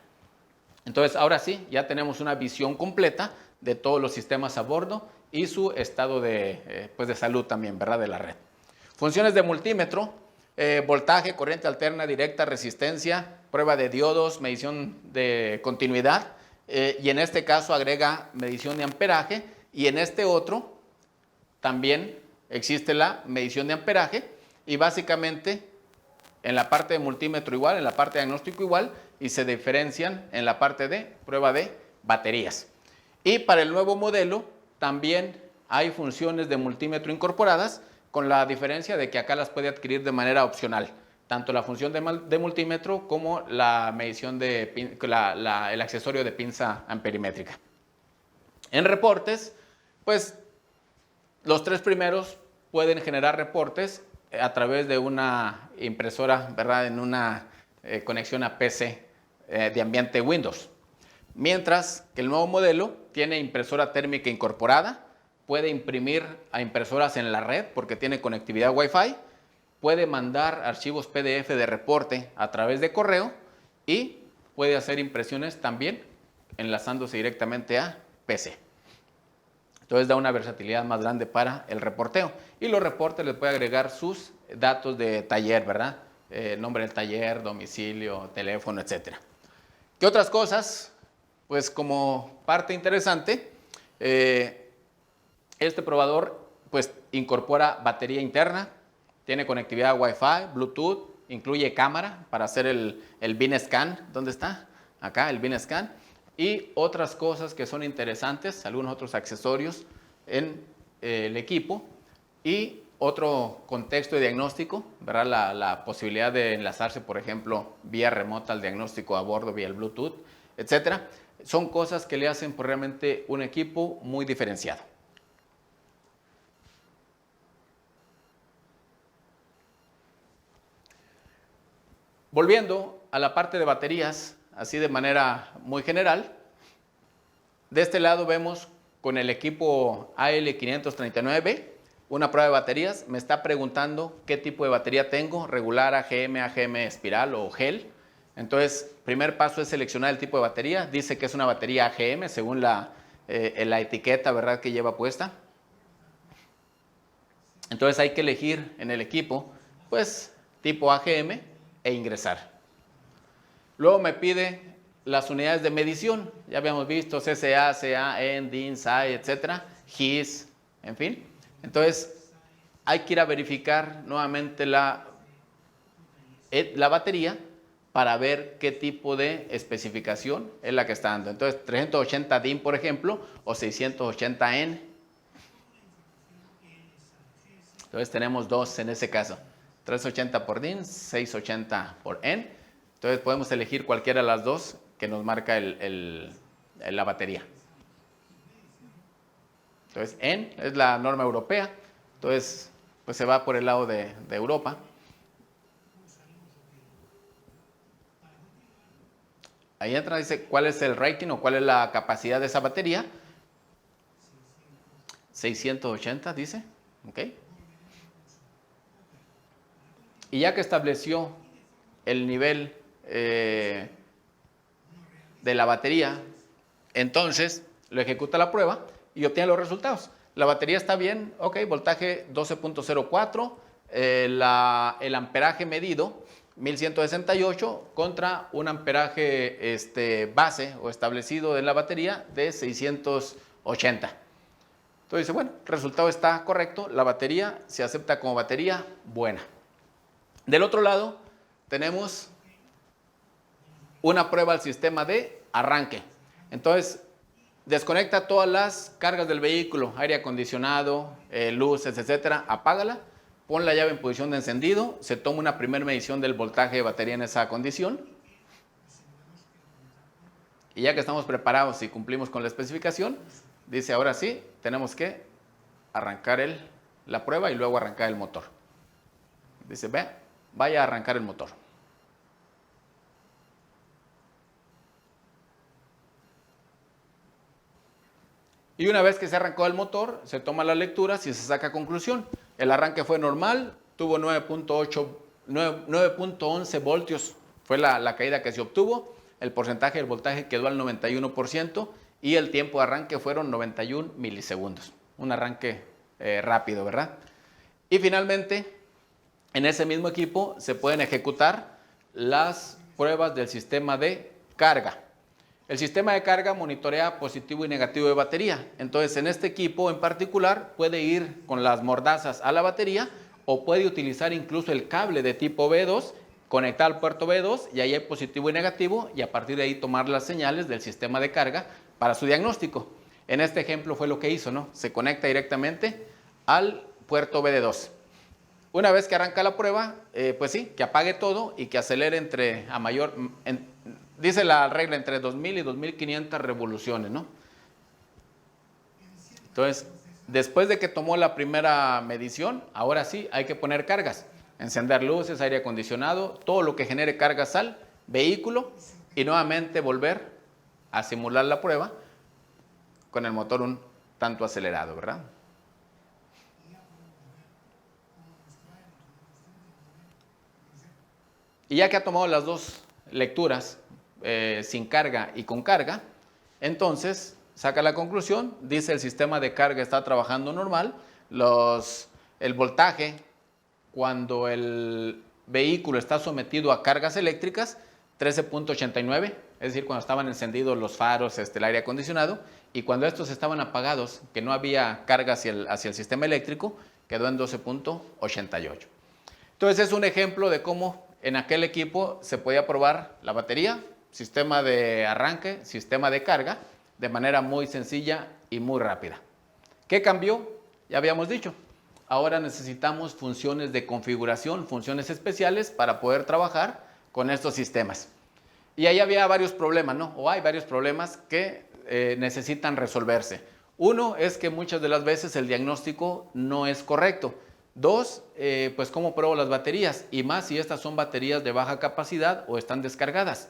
Entonces, ahora sí, ya tenemos una visión completa de todos los sistemas a bordo y su estado de salud también, ¿verdad?, de la red. Funciones de multímetro: voltaje, corriente alterna, directa, resistencia, prueba de diodos, medición de continuidad, y en este caso agrega medición de amperaje, y en este otro también existe la medición de amperaje, y básicamente en la parte de multímetro igual, en la parte de diagnóstico igual, y se diferencian en la parte de prueba de baterías. Y para el nuevo modelo también hay funciones de multímetro incorporadas, con la diferencia de que acá las puede adquirir de manera opcional. tanto la función de multímetro como la medición el accesorio de pinza amperimétrica. En reportes, pues los tres primeros pueden generar reportes a través de una impresora, ¿verdad? En una conexión a PC de ambiente Windows. Mientras que el nuevo modelo tiene impresora térmica incorporada, puede imprimir a impresoras en la red porque tiene conectividad Wi-Fi, puede mandar archivos PDF de reporte a través de correo y puede hacer impresiones también enlazándose directamente a PC. Entonces da una versatilidad más grande para el reporteo. Y los reportes les puede agregar sus datos de taller, ¿verdad? Nombre del taller, domicilio, teléfono, etc. ¿Qué otras cosas? Pues como parte interesante, este probador pues incorpora batería interna, tiene conectividad Wi-Fi, Bluetooth, incluye cámara para hacer el bin scan. ¿Dónde está? Acá, el bin scan. Y otras cosas que son interesantes, algunos otros accesorios en el equipo y otro contexto de diagnóstico, ¿verdad? La posibilidad de enlazarse, por ejemplo, vía remota al diagnóstico a bordo, vía el Bluetooth, etc. Son cosas que le hacen realmente un equipo muy diferenciado. Volviendo a la parte de baterías, así de manera muy general, de este lado vemos con el equipo AL539B una prueba de baterías. Me está preguntando qué tipo de batería tengo, regular, AGM, AGM espiral o gel. Entonces, primer paso es seleccionar el tipo de batería. Dice que es una batería AGM según la etiqueta, ¿verdad?, que lleva puesta. Entonces hay que elegir en el equipo, pues, tipo AGM e ingresar. Luego me pide las unidades de medición. Ya habíamos visto CCA, CA, EN, DIN, SAE, etc. GIS, en fin. Entonces hay que ir a verificar nuevamente la batería para ver qué tipo de especificación es la que está dando. Entonces 380 DIN, por ejemplo, o 680 EN. Entonces tenemos dos en ese caso. 380 por DIN, 680 por EN. Entonces podemos elegir cualquiera de las dos que nos marca la batería. Entonces EN es la norma europea. Entonces pues se va por el lado de Europa. Ahí entra, dice cuál es el rating o cuál es la capacidad de esa batería. 680 dice. Ok. Y ya que estableció el nivel de la batería, entonces lo ejecuta la prueba y obtiene los resultados. La batería está bien, ok, voltaje 12.04, el amperaje medido 1168 contra un amperaje base o establecido en la batería de 680. Entonces dice, bueno, el resultado está correcto, la batería se acepta como batería buena. Del otro lado tenemos una prueba al sistema de arranque. Entonces desconecta todas las cargas del vehículo, aire acondicionado, luces, etcétera, apágala, pon la llave en posición de encendido, se toma una primera medición del voltaje de batería en esa condición. Y ya que estamos preparados y cumplimos con la especificación, dice ahora sí, tenemos que arrancar la prueba y luego arrancar el motor. Dice, vaya a arrancar el motor. Y una vez que se arrancó el motor, se toma las lecturas y se saca conclusión. El arranque fue normal, tuvo 9.11 voltios, fue la caída que se obtuvo. El porcentaje del voltaje quedó al 91% y el tiempo de arranque fueron 91 milisegundos. Un arranque rápido, ¿verdad? Y finalmente, en ese mismo equipo se pueden ejecutar las pruebas del sistema de carga. El sistema de carga monitorea positivo y negativo de batería. Entonces, en este equipo en particular puede ir con las mordazas a la batería o puede utilizar incluso el cable de tipo B2, conectar al puerto B2 y ahí hay positivo y negativo y a partir de ahí tomar las señales del sistema de carga para su diagnóstico. En este ejemplo fue lo que hizo, ¿no? Se conecta directamente al puerto BD2. Una vez que arranca la prueba, pues sí, que apague todo y que acelere entre a mayor, dice la regla, entre 2000 y 2500 revoluciones, ¿no? Entonces, después de que tomó la primera medición, ahora sí hay que poner cargas, encender luces, aire acondicionado, todo lo que genere cargas al vehículo y nuevamente volver a simular la prueba con el motor un tanto acelerado, ¿verdad? Y ya que ha tomado las dos lecturas, sin carga y con carga, entonces saca la conclusión, dice el sistema de carga está trabajando normal, el voltaje cuando el vehículo está sometido a cargas eléctricas, 13.89, es decir, cuando estaban encendidos los faros, el aire acondicionado, y cuando estos estaban apagados, que no había carga hacia el sistema eléctrico, quedó en 12.88. Entonces es un ejemplo de cómo en aquel equipo se podía probar la batería, sistema de arranque, sistema de carga, de manera muy sencilla y muy rápida. ¿Qué cambió? Ya habíamos dicho. Ahora necesitamos funciones de configuración, funciones especiales para poder trabajar con estos sistemas. Y ahí había varios problemas, ¿no? O hay varios problemas que necesitan resolverse. Uno es que muchas de las veces el diagnóstico no es correcto. Dos, pues cómo pruebo las baterías, y más si estas son baterías de baja capacidad o están descargadas,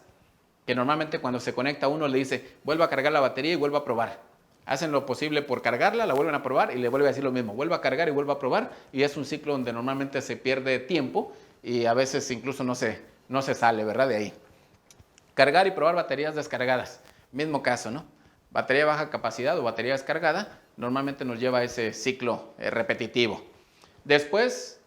que normalmente cuando se conecta uno le dice, vuelva a cargar la batería y vuelva a probar. Hacen lo posible por cargarla, la vuelven a probar y le vuelve a decir lo mismo, vuelva a cargar y vuelva a probar, y es un ciclo donde normalmente se pierde tiempo y a veces incluso no se sale, ¿verdad? De ahí. Cargar y probar baterías descargadas, mismo caso, ¿no? Batería de baja capacidad o batería descargada, normalmente nos lleva a ese ciclo repetitivo. Después,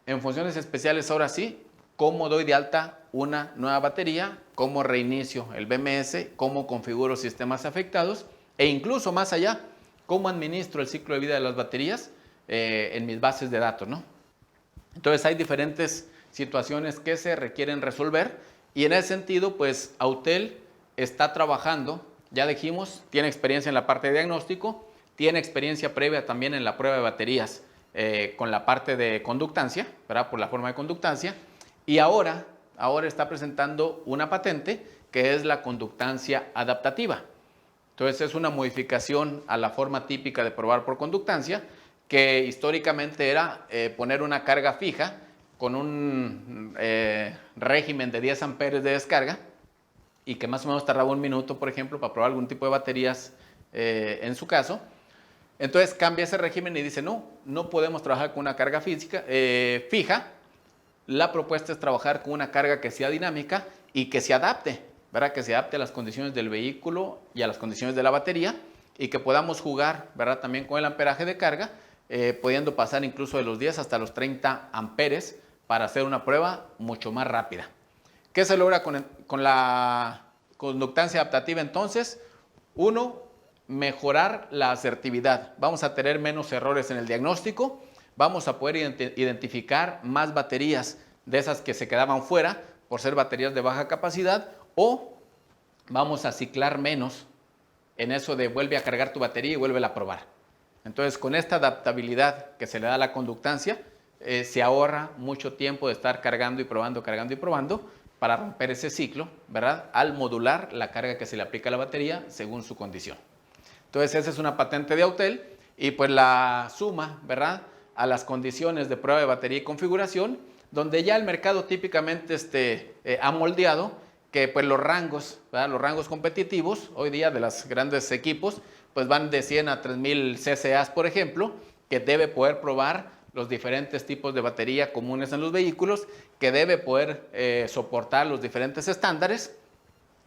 en funciones especiales, ahora sí, cómo doy de alta una nueva batería, cómo reinicio el BMS, cómo configuro sistemas afectados e incluso más allá, cómo administro el ciclo de vida de las baterías en mis bases de datos, ¿no? Entonces hay diferentes situaciones que se requieren resolver y en ese sentido, pues Autel está trabajando, ya dijimos, tiene experiencia en la parte de diagnóstico, tiene experiencia previa también en la prueba de baterías con la parte de conductancia, ¿verdad? Por la forma de conductancia, y ahora está presentando una patente que es la conductancia adaptativa. Entonces es una modificación a la forma típica de probar por conductancia, que históricamente era poner una carga fija con un régimen de 10 amperes de descarga y que más o menos tardaba 1 minuto, por ejemplo, para probar algún tipo de baterías en su caso. Entonces cambia ese régimen y dice, no podemos trabajar con una carga fija. La propuesta es trabajar con una carga que sea dinámica y que se adapte, ¿verdad? Que se adapte a las condiciones del vehículo y a las condiciones de la batería y que podamos jugar, ¿verdad? También con el amperaje de carga, pudiendo pasar incluso de los 10 hasta los 30 amperes para hacer una prueba mucho más rápida. ¿Qué se logra con la conductancia adaptativa entonces? Uno, mejorar la asertividad. Vamos a tener menos errores en el diagnóstico, vamos a poder identificar más baterías de esas que se quedaban fuera por ser baterías de baja capacidad, o vamos a ciclar menos en eso de vuelve a cargar tu batería y vuelve a probar. Entonces, con esta adaptabilidad que se le da a la conductancia, se ahorra mucho tiempo de estar cargando y probando para romper ese ciclo, ¿verdad? Al modular la carga que se le aplica a la batería según su condición. Entonces, esa es una patente de Autel y pues la suma, ¿verdad?, a las condiciones de prueba de batería y configuración, donde ya el mercado típicamente ha moldeado que pues los rangos, ¿verdad?, los rangos competitivos hoy día de los grandes equipos pues van de 100 a 3000 CCAs, por ejemplo, que debe poder probar los diferentes tipos de batería comunes en los vehículos, que debe poder soportar los diferentes estándares,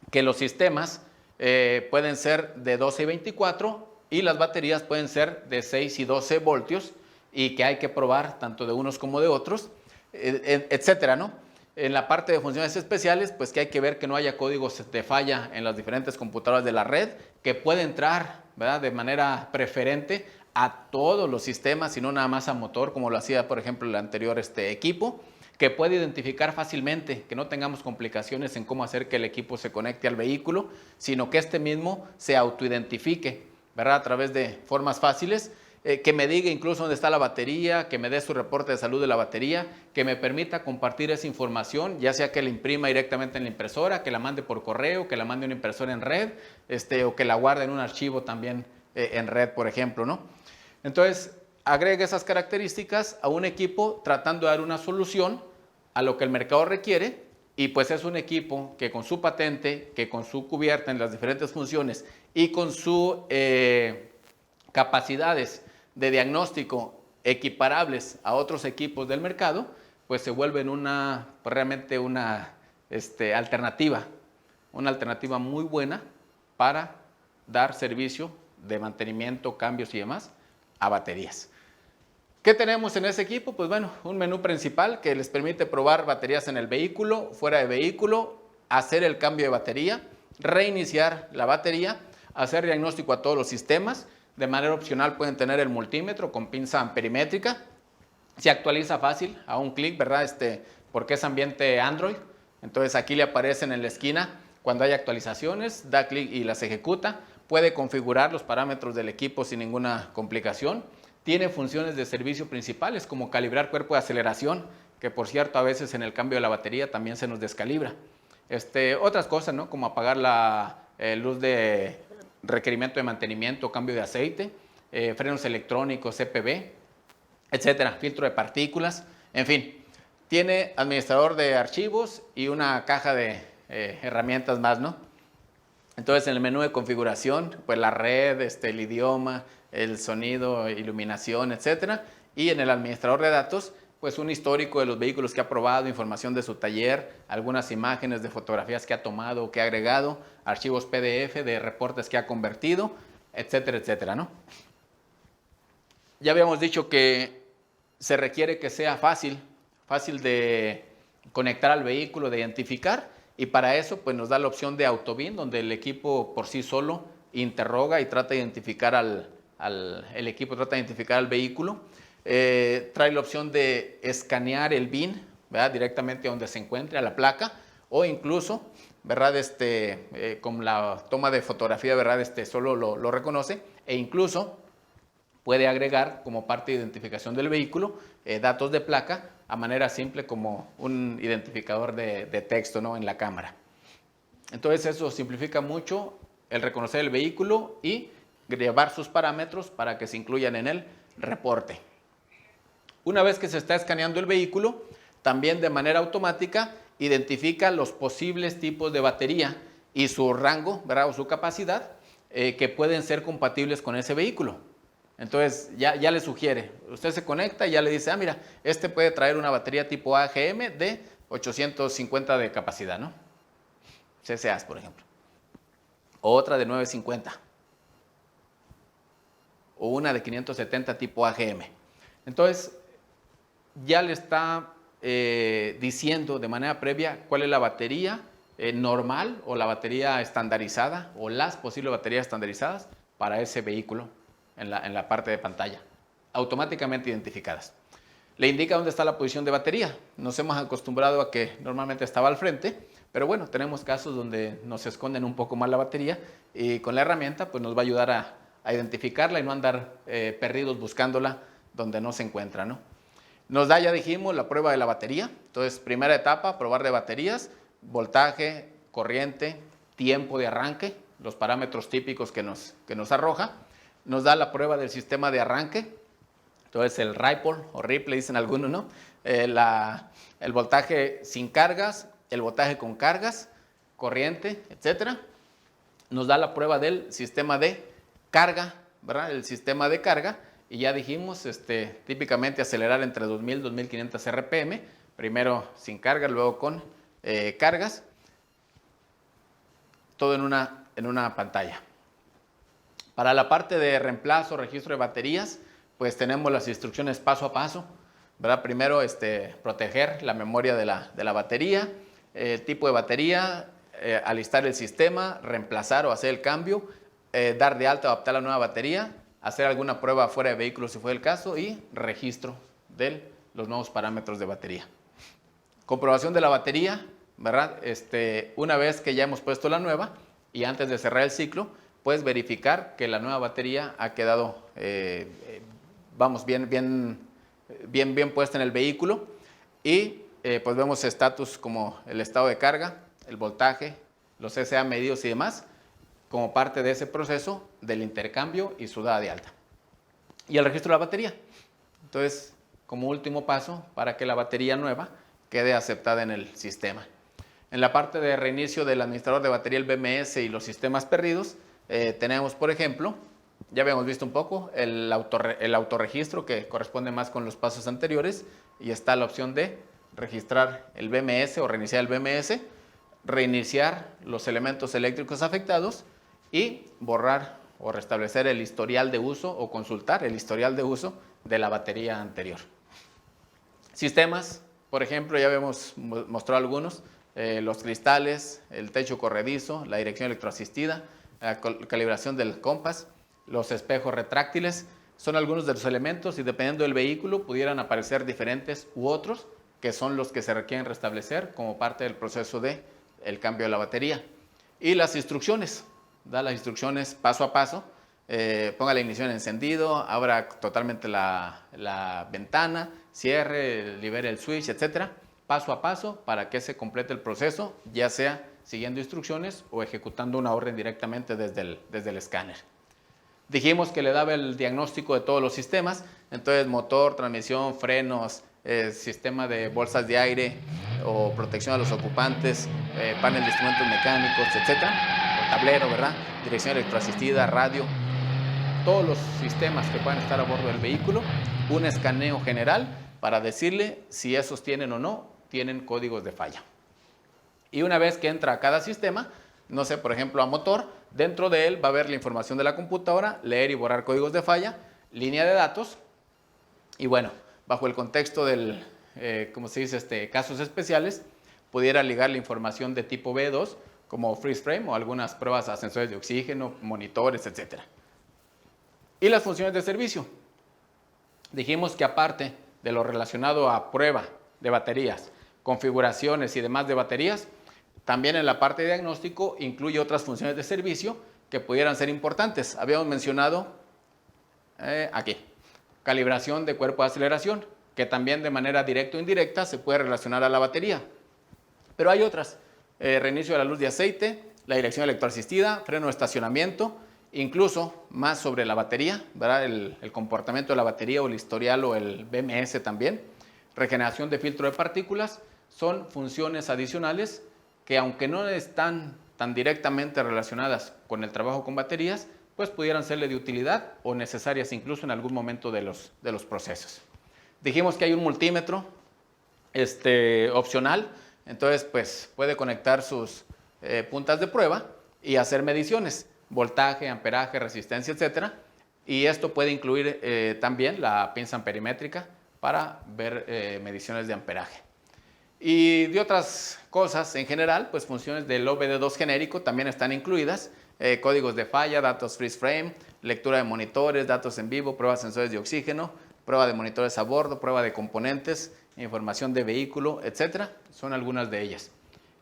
que los sistemas pueden ser de 12 y 24 y las baterías pueden ser de 6 y 12 voltios y que hay que probar tanto de unos como de otros, etcétera, ¿no? En la parte de funciones especiales, pues que hay que ver que no haya códigos de falla en las diferentes computadoras de la red, que puede entrar, ¿verdad?, de manera preferente a todos los sistemas y no nada más a motor, como lo hacía, por ejemplo, el anterior equipo, que puede identificar fácilmente, que no tengamos complicaciones en cómo hacer que el equipo se conecte al vehículo, sino que mismo se autoidentifique, ¿verdad?, a través de formas fáciles, que me diga incluso dónde está la batería, que me dé su reporte de salud de la batería, que me permita compartir esa información, ya sea que la imprima directamente en la impresora, que la mande por correo, que la mande a una impresora en red, o que la guarde en un archivo también en red, por ejemplo, ¿no? Entonces, agrega esas características a un equipo tratando de dar una solución a lo que el mercado requiere, y pues es un equipo que con su patente, que con su cubierta en las diferentes funciones y con sus capacidades de diagnóstico equiparables a otros equipos del mercado, pues se vuelven realmente una alternativa muy buena para dar servicio de mantenimiento, cambios y demás a baterías. ¿Qué tenemos en ese equipo? Pues bueno, un menú principal que les permite probar baterías en el vehículo, fuera de vehículo, hacer el cambio de batería, reiniciar la batería, hacer diagnóstico a todos los sistemas. De manera opcional pueden tener el multímetro con pinza amperimétrica. Se actualiza fácil, a un clic, ¿verdad? Porque es ambiente Android. Entonces aquí le aparecen en la esquina cuando hay actualizaciones, da clic y las ejecuta. Puede configurar los parámetros del equipo sin ninguna complicación. Tiene funciones de servicio principales como calibrar cuerpo de aceleración, que por cierto a veces en el cambio de la batería también se nos descalibra. Otras cosas, ¿no? Como apagar la luz de requerimiento de mantenimiento, cambio de aceite, frenos electrónicos, CPV, etcétera, filtro de partículas, en fin. Tiene administrador de archivos y una caja de herramientas más, ¿no? Entonces en el menú de configuración, pues la red, el idioma, el sonido, iluminación, etcétera. Y en el administrador de datos, pues un histórico de los vehículos que ha probado, información de su taller, algunas imágenes de fotografías que ha tomado o que ha agregado, archivos PDF de reportes que ha convertido, etcétera, etcétera, ¿no? Ya habíamos dicho que se requiere que sea fácil de conectar al vehículo, de identificar, y para eso pues nos da la opción de AutoBIN, donde el equipo por sí solo interroga y trata de identificar el equipo trata de identificar al vehículo. Trae la opción de escanear el BIN, ¿verdad? Directamente donde se encuentre, a la placa, o incluso, ¿verdad? Con la toma de fotografía, ¿verdad? Solo lo reconoce, e incluso puede agregar como parte de identificación del vehículo datos de placa a manera simple como un identificador de texto, ¿no? En la cámara. Entonces eso simplifica mucho el reconocer el vehículo y llevar sus parámetros para que se incluyan en el reporte. Una vez que se está escaneando el vehículo, también de manera automática identifica los posibles tipos de batería y su rango, ¿verdad? O su capacidad que pueden ser compatibles con ese vehículo. Entonces ya le sugiere, usted se conecta y ya le dice, mira, puede traer una batería tipo AGM de 850 de capacidad, ¿no? CCAs, por ejemplo. O otra de 950. O una de 570 tipo AGM. Entonces, ya le está diciendo de manera previa cuál es la batería normal o la batería estandarizada o las posibles baterías estandarizadas para ese vehículo en la parte de pantalla, automáticamente identificadas. Le indica dónde está la posición de batería. Nos hemos acostumbrado a que normalmente estaba al frente, pero bueno, tenemos casos donde nos esconden un poco más la batería y con la herramienta pues nos va a ayudar a identificarla y no andar perdidos buscándola donde no se encuentra, ¿no? Nos da, ya dijimos, la prueba de la batería. Entonces, primera etapa, probar de baterías, voltaje, corriente, tiempo de arranque, los parámetros típicos que nos arroja. Nos da la prueba del sistema de arranque. Entonces, el Ripple o Ripple, dicen algunos, ¿no? El voltaje sin cargas, el voltaje con cargas, corriente, etcétera. Nos da la prueba del sistema de carga, ¿verdad? El sistema de carga. Y ya dijimos, típicamente acelerar entre 2000 y 2500 RPM, primero sin carga, luego con cargas, todo en una pantalla. Para la parte de reemplazo, registro de baterías, pues tenemos las instrucciones paso a paso, ¿verdad? Primero, proteger la memoria de la batería, tipo de batería, alistar el sistema, reemplazar o hacer el cambio, dar de alta o adaptar la nueva batería, hacer alguna prueba fuera de vehículo si fue el caso y registro de los nuevos parámetros de batería. Comprobación de la batería, ¿verdad? Una vez que ya hemos puesto la nueva y antes de cerrar el ciclo, pues verificar que la nueva batería ha quedado vamos, bien puesta en el vehículo. Y pues vemos estatus como el estado de carga, el voltaje, los SA medidos y demás, como parte de ese proceso del intercambio y su dada de alta. Y el registro de la batería. Entonces, como último paso para que la batería nueva quede aceptada en el sistema. En la parte de reinicio del administrador de batería, el BMS y los sistemas perdidos, tenemos, por ejemplo, ya habíamos visto un poco el autorregistro que corresponde más con los pasos anteriores, y está la opción de registrar el BMS o reiniciar el BMS, reiniciar los elementos eléctricos afectados y borrar o restablecer el historial de uso o consultar el historial de uso de la batería anterior. Sistemas, por ejemplo, ya habíamos mostrado algunos, los cristales, el techo corredizo, la dirección electroasistida, la calibración del compás, los espejos retráctiles, son algunos de los elementos y dependiendo del vehículo pudieran aparecer diferentes u otros que son los que se requieren restablecer como parte del proceso de el cambio de la batería. Y las instrucciones, da las instrucciones paso a paso, ponga la ignición en encendido, abra totalmente la ventana, cierre, libere el switch, etcétera, paso a paso para que se complete el proceso, ya sea siguiendo instrucciones o ejecutando una orden directamente desde el escáner. Dijimos que le daba el diagnóstico de todos los sistemas, entonces motor, transmisión, frenos, sistema de bolsas de aire o protección a los ocupantes, panel de instrumentos mecánicos, etcétera, o tablero, ¿verdad? Dirección electroasistida, radio, todos los sistemas que puedan estar a bordo del vehículo, un escaneo general para decirle si esos tienen o no tienen códigos de falla. Y una vez que entra a cada sistema, no sé, por ejemplo, a motor, dentro de él va a ver la información de la computadora, leer y borrar códigos de falla, línea de datos, y bueno, bajo el contexto del, ¿cómo se dice? Casos especiales, pudiera ligar la información de tipo B2, como freeze frame o algunas pruebas a sensores de oxígeno, monitores, etc. Y las funciones de servicio. Dijimos que aparte de lo relacionado a prueba de baterías, configuraciones y demás de baterías, también en la parte de diagnóstico incluye otras funciones de servicio que pudieran ser importantes. Habíamos mencionado aquí, calibración de cuerpo de aceleración, que también de manera directa o indirecta se puede relacionar a la batería. Pero hay otras, reinicio de la luz de aceite, la dirección electroasistida, freno de estacionamiento, incluso más sobre la batería, ¿verdad? El comportamiento de la batería o el historial o el BMS también, regeneración de filtro de partículas, son funciones adicionales que aunque no están tan directamente relacionadas con el trabajo con baterías, pues pudieran serle de utilidad o necesarias incluso en algún momento de los procesos. Dijimos que hay un multímetro opcional, entonces pues puede conectar sus puntas de prueba y hacer mediciones, voltaje, amperaje, resistencia, etcétera, y esto puede incluir también la pinza amperimétrica para ver mediciones de amperaje. Y de otras cosas en general, pues funciones del OBD2 genérico también están incluidas, códigos de falla, datos freeze frame, lectura de monitores, datos en vivo, pruebas de sensores de oxígeno, prueba de monitores a bordo, prueba de componentes, información de vehículo, etcétera, son algunas de ellas.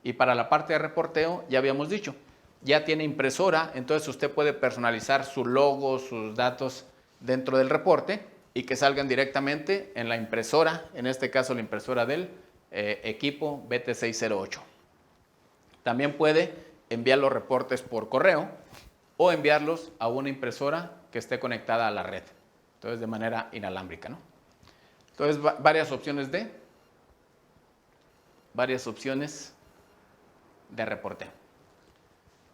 Y para la parte de reporteo, ya habíamos dicho, ya tiene impresora, entonces usted puede personalizar su logo, sus datos dentro del reporte y que salgan directamente en la impresora, en este caso la impresora del equipo BT608. También puede enviar los reportes por correo o enviarlos a una impresora que esté conectada a la red, entonces de manera inalámbrica, ¿no? Entonces varias opciones de reporteo.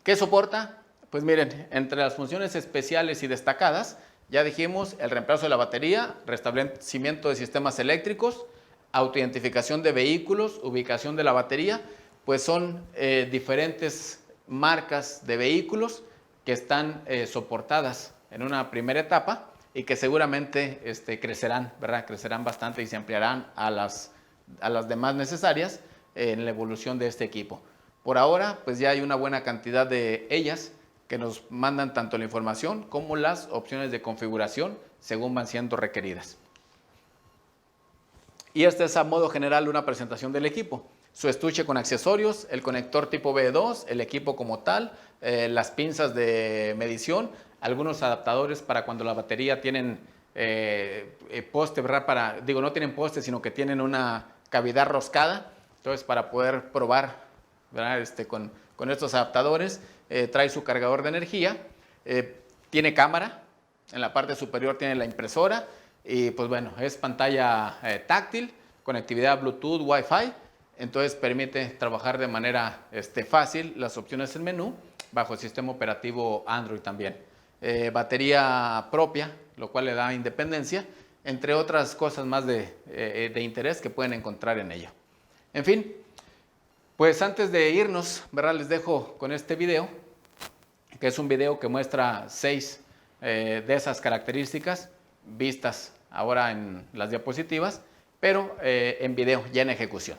¿Qué soporta? Pues miren, entre las funciones especiales y destacadas, ya dijimos el reemplazo de la batería, restablecimiento de sistemas eléctricos, autoidentificación de vehículos, ubicación de la batería, pues son diferentes marcas de vehículos que están soportadas en una primera etapa y que seguramente crecerán, ¿verdad? Crecerán bastante y se ampliarán a las demás necesarias en la evolución de este equipo. Por ahora, pues ya hay una buena cantidad de ellas que nos mandan tanto la información como las opciones de configuración según van siendo requeridas. Y esta es a modo general una presentación del equipo. Su estuche con accesorios, el conector tipo B2, el equipo como tal, las pinzas de medición, algunos adaptadores para cuando la batería tienen poste, ¿verdad? No tienen poste, sino que tienen una cavidad roscada. Entonces, para poder probar, ¿verdad? Con estos adaptadores, trae su cargador de energía, tiene cámara, en la parte superior tiene la impresora y pues bueno, es pantalla táctil, conectividad Bluetooth, Wi-Fi, entonces permite trabajar de manera fácil las opciones del menú bajo el sistema operativo Android también. Batería propia, lo cual le da independencia, entre otras cosas más de interés que pueden encontrar en ella. En fin, pues antes de irnos, ¿verdad? Les dejo con este video, que es un video que muestra 6 de esas características vistas ahora en las diapositivas, pero en video, ya en ejecución.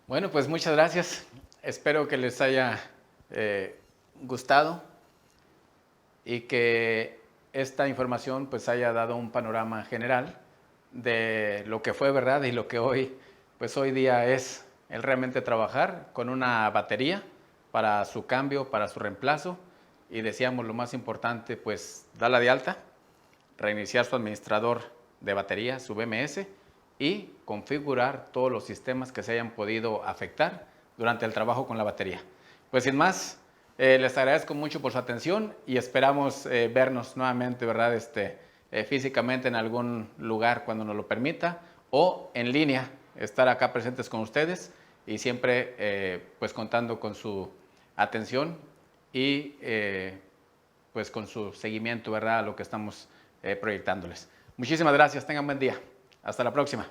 Bueno, pues muchas gracias. Espero que les haya gustado y que esta información pues haya dado un panorama general de lo que fue, ¿verdad? Y lo que hoy día es el realmente trabajar con una batería para su cambio, para su reemplazo, y decíamos lo más importante, pues darla de alta, reiniciar su administrador de batería, su BMS, y configurar todos los sistemas que se hayan podido afectar durante el trabajo con la batería. Pues sin más, les agradezco mucho por su atención y esperamos vernos nuevamente, ¿verdad? Físicamente en algún lugar cuando nos lo permita, o en línea, estar acá presentes con ustedes y siempre pues contando con su atención y pues con su seguimiento, ¿verdad? A lo que estamos proyectándoles. Muchísimas gracias, tengan buen día. Hasta la próxima.